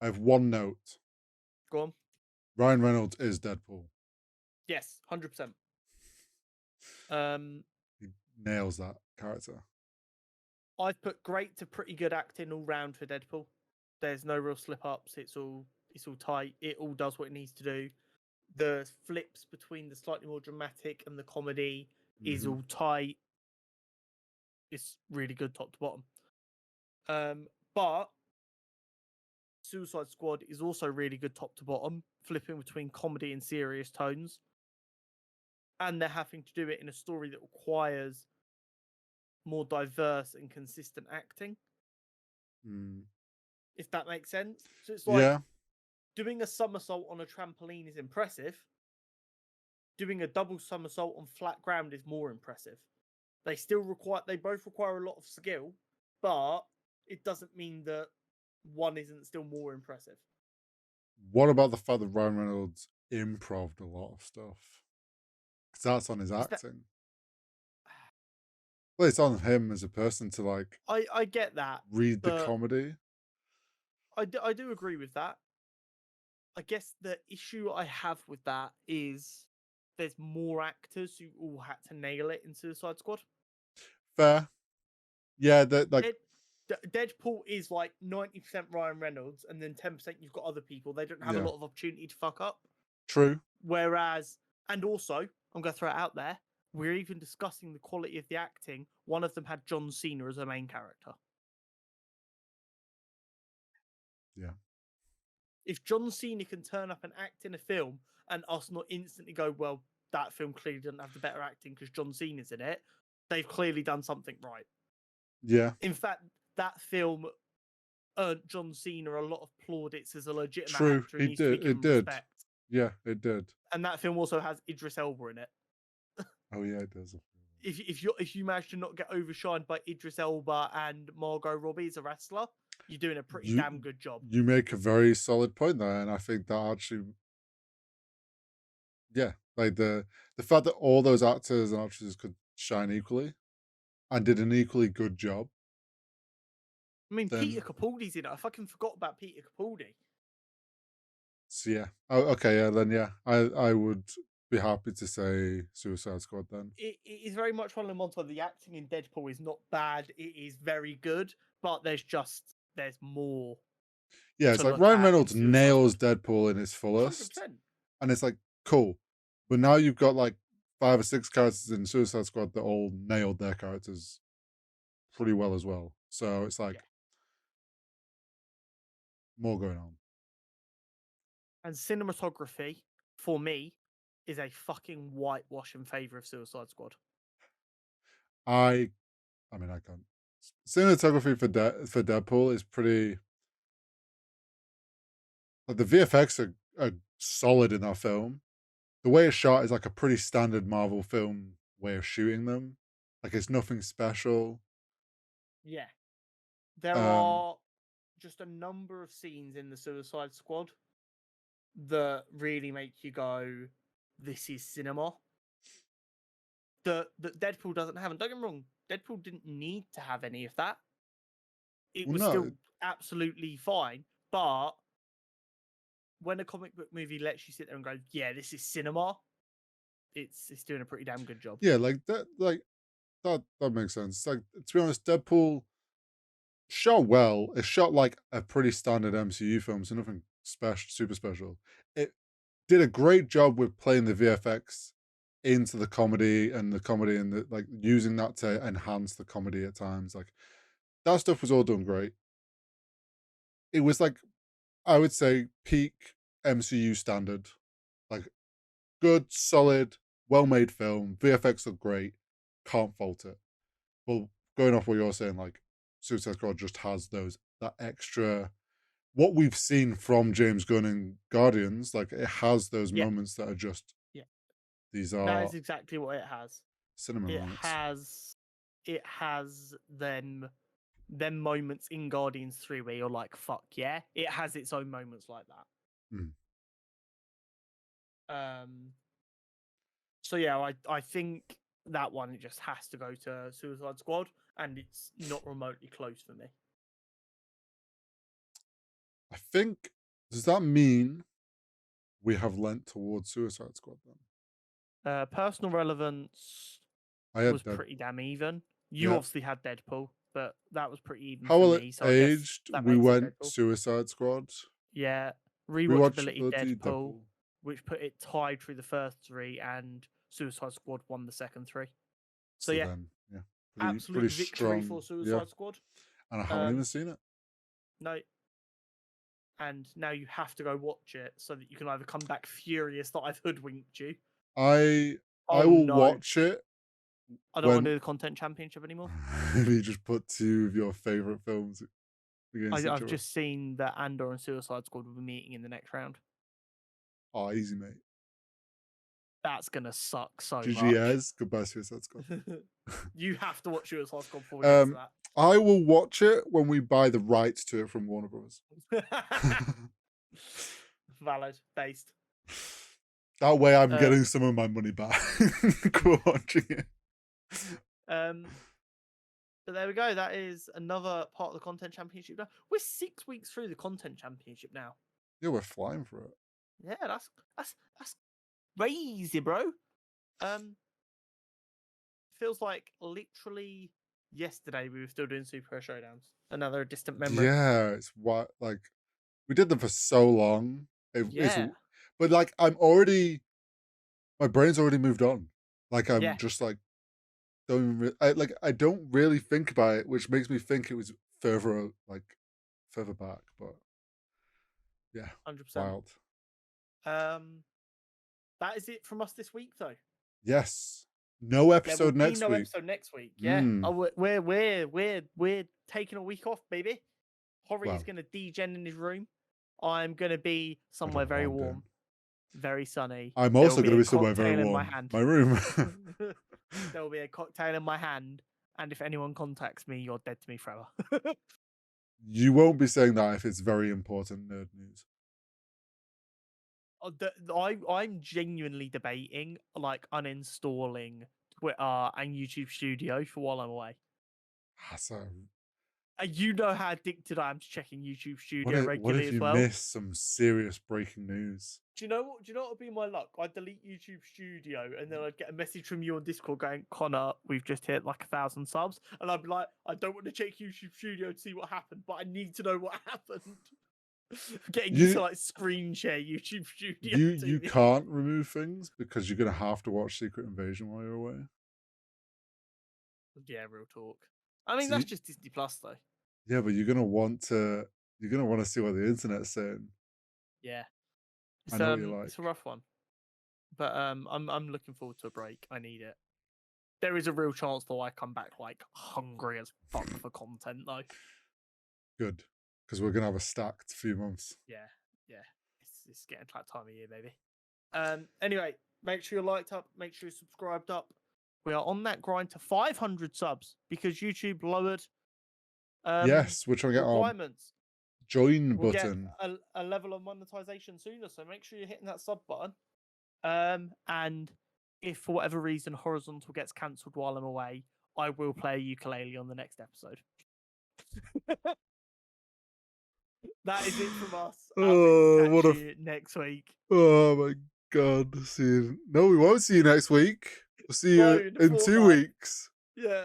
I have one note. Go on. Ryan Reynolds is Deadpool. Yes, 100%. Um, He nails that character. I've put great to pretty good acting all round for Deadpool. There's no real slip ups. It's all tight. It all does what it needs to do. The flips between the slightly more dramatic and the comedy is all tight. It's really good top to bottom. But Suicide Squad is also really good top to bottom, flipping between comedy and serious tones. And they're having to do it in a story that requires more diverse and consistent acting. If that makes sense. So it's like doing a somersault on a trampoline is impressive. Doing a double somersault on flat ground is more impressive. They both require a lot of skill, but it doesn't mean that one isn't still more impressive. What about the fact that Ryan Reynolds improv'd a lot of stuff? Because that's on his acting. Well, it's on him as a person to like. I get that. Read the comedy. I do agree with that. I guess the issue I have with that is there's more actors who all had to nail it in Suicide Squad. Fair. Yeah, that like Deadpool is like 90% Ryan Reynolds, and then 10% you've got other people. They don't have a lot of opportunity to fuck up. True. Whereas, and also, I'm going to throw it out there, we're even discussing the quality of the acting. One of them had John Cena as a main character. Yeah. If John Cena can turn up and act in a film and us not instantly go, well, that film clearly doesn't have the better acting because John Cena's in it, they've clearly done something right. Yeah. In fact, that film earned John Cena a lot of plaudits as a legitimate actor. It did. It did. Respect. Yeah, it did. And that film also has Idris Elba in it. Oh yeah, it does. If you manage to not get overshined by Idris Elba and Margot Robbie as a wrestler, you're doing a pretty damn good job. You make a very solid point there, and I think that actually, yeah, like the fact that all those actors and actresses could shine equally and did an equally good job. I mean, Peter Capaldi's in it. I fucking forgot about Peter Capaldi. So yeah. Oh, okay. Yeah. Then yeah, I would be happy to say Suicide Squad. Then it is very much one of the ones where the acting in Deadpool is not bad. It is very good, but there's more. Yeah, it's like Ryan Reynolds nails Deadpool in its fullest, 100%. and it's like cool. But now you've got like 5 or 6 characters in Suicide Squad that all nailed their characters pretty well as well. So it's like more going on. And cinematography, for me, is a fucking whitewash in favor of Suicide Squad. I mean, I can't. Cinematography for Deadpool is pretty. Like the VFX are solid in that film. The way it's shot is like a pretty standard Marvel film way of shooting them. Like it's nothing special. Yeah. There are just a number of scenes in the Suicide Squad that really make you go, this is cinema. that Deadpool doesn't have. And don't get me wrong, Deadpool didn't need to have any of that. It Well, was no, still absolutely fine. But when a comic book movie lets you sit there and go, yeah, this is cinema, it's doing a pretty damn good job. yeah, that makes sense. Like, to be honest, Deadpool shot well. It shot like a pretty standard MCU film, so nothing special, super special. It did a great job with playing the VFX into the comedy and the like using that to enhance the comedy at times. Like, that stuff was all done great. It was like, I would say, peak MCU standard. Like, good, solid, well-made film. VFX look great. Can't fault it. Well, going off what you're saying, like, Suicide Squad just has that extra, what we've seen from James Gunn and Guardians, like, it has those Yeah. moments that are just, Yeah. these That are is exactly what it has. cinema It moments. has them moments in Guardians 3 where you're like, fuck yeah. It has its own moments like that. So yeah, I think that one, it just has to go to Suicide Squad, and it's not remotely close for me. I think, does that mean we have lent towards Suicide Squad then? Personal relevance was pretty damn even. You obviously had Deadpool, but that was pretty even How for well me. it So I guess aged, that we makes it went Deadpool. Suicide Squad. Yeah, Rewatchability rewatchability Deadpool, Deadpool. which put it tied through the first three, and Suicide Squad won the second three. So yeah, then, yeah, absolute pretty victory strong. for Suicide Squad. And I haven't even seen it. No. And now you have to go watch it so that you can either come back furious that I've hoodwinked you. I will watch it. I don't want to do the content championship anymore. You just put two of your favorite films against each other. I've just seen that Andor and Suicide Squad will be meeting in the next round. Oh, easy, mate. That's gonna suck so much. GGS, goodbye, Suicide Squad. You have to watch Suicide Squad before we get to that. I will watch it when we buy the rights to it from Warner Bros. Valid, based. That way I'm getting some of my money back for watching it. But there we go. That is another part of the content championship now. We're 6 weeks through the content championship now. Yeah, we're flying for it. Yeah, that's crazy, bro. Feels like literally yesterday we were still doing Superhero Showdowns. Another distant memory. Yeah, it's what, like, we did them for so long. But like, my brain's already moved on. Like, I'm just like, I don't really think about it, which makes me think it was further back. But yeah, 100%. Wild. That is it from us this week, though. Yes. No episode next week. No episode next week. Yeah. Oh, we're taking a week off, baby. Horry is going to degen in his room. I'm going to be somewhere very warm, very sunny. I'm also going to be somewhere very warm. My room. There will be a cocktail in my hand, and if anyone contacts me, you're dead to me forever. You won't be saying that if it's very important nerd news. I'm genuinely debating like uninstalling Twitter and YouTube Studio for while I'm away. You know how addicted I am to checking YouTube Studio regularly as well. What if you miss some serious breaking news? Do you know what would be my luck? I'd delete YouTube Studio and then I'd get a message from you on Discord going, Connor, we've just hit like 1,000 subs. And I'd be like, I don't want to check YouTube Studio to see what happened, but I need to know what happened. Getting you to like screen share YouTube Studio. You can't remove things because you're going to have to watch Secret Invasion while you're away. Yeah, real talk. I mean, that's just Disney Plus, though. Yeah, but you're gonna want to see what the internet's saying. Yeah, I know what you like. It's a rough one, but I'm looking forward to a break. I need it. There is a real chance that I come back like hungry as fuck for content, though. Good, because we're gonna have a stacked few months. Yeah. It's getting to that time of year, baby. Anyway, make sure you're liked up. Make sure you're subscribed up. We are on that grind to 500 subs because YouTube lowered. Yes, we're trying to get requirements. Join button. Get a level of monetization sooner, so make sure you're hitting that sub button. And if for whatever reason Horizontal gets cancelled while I'm away, I will play a ukulele on the next episode. That is it from us. And we will what catch a you next week. oh my god! See you. No, we won't see you next week. We'll see No, you in a in 2 fortnight. weeks. Yeah.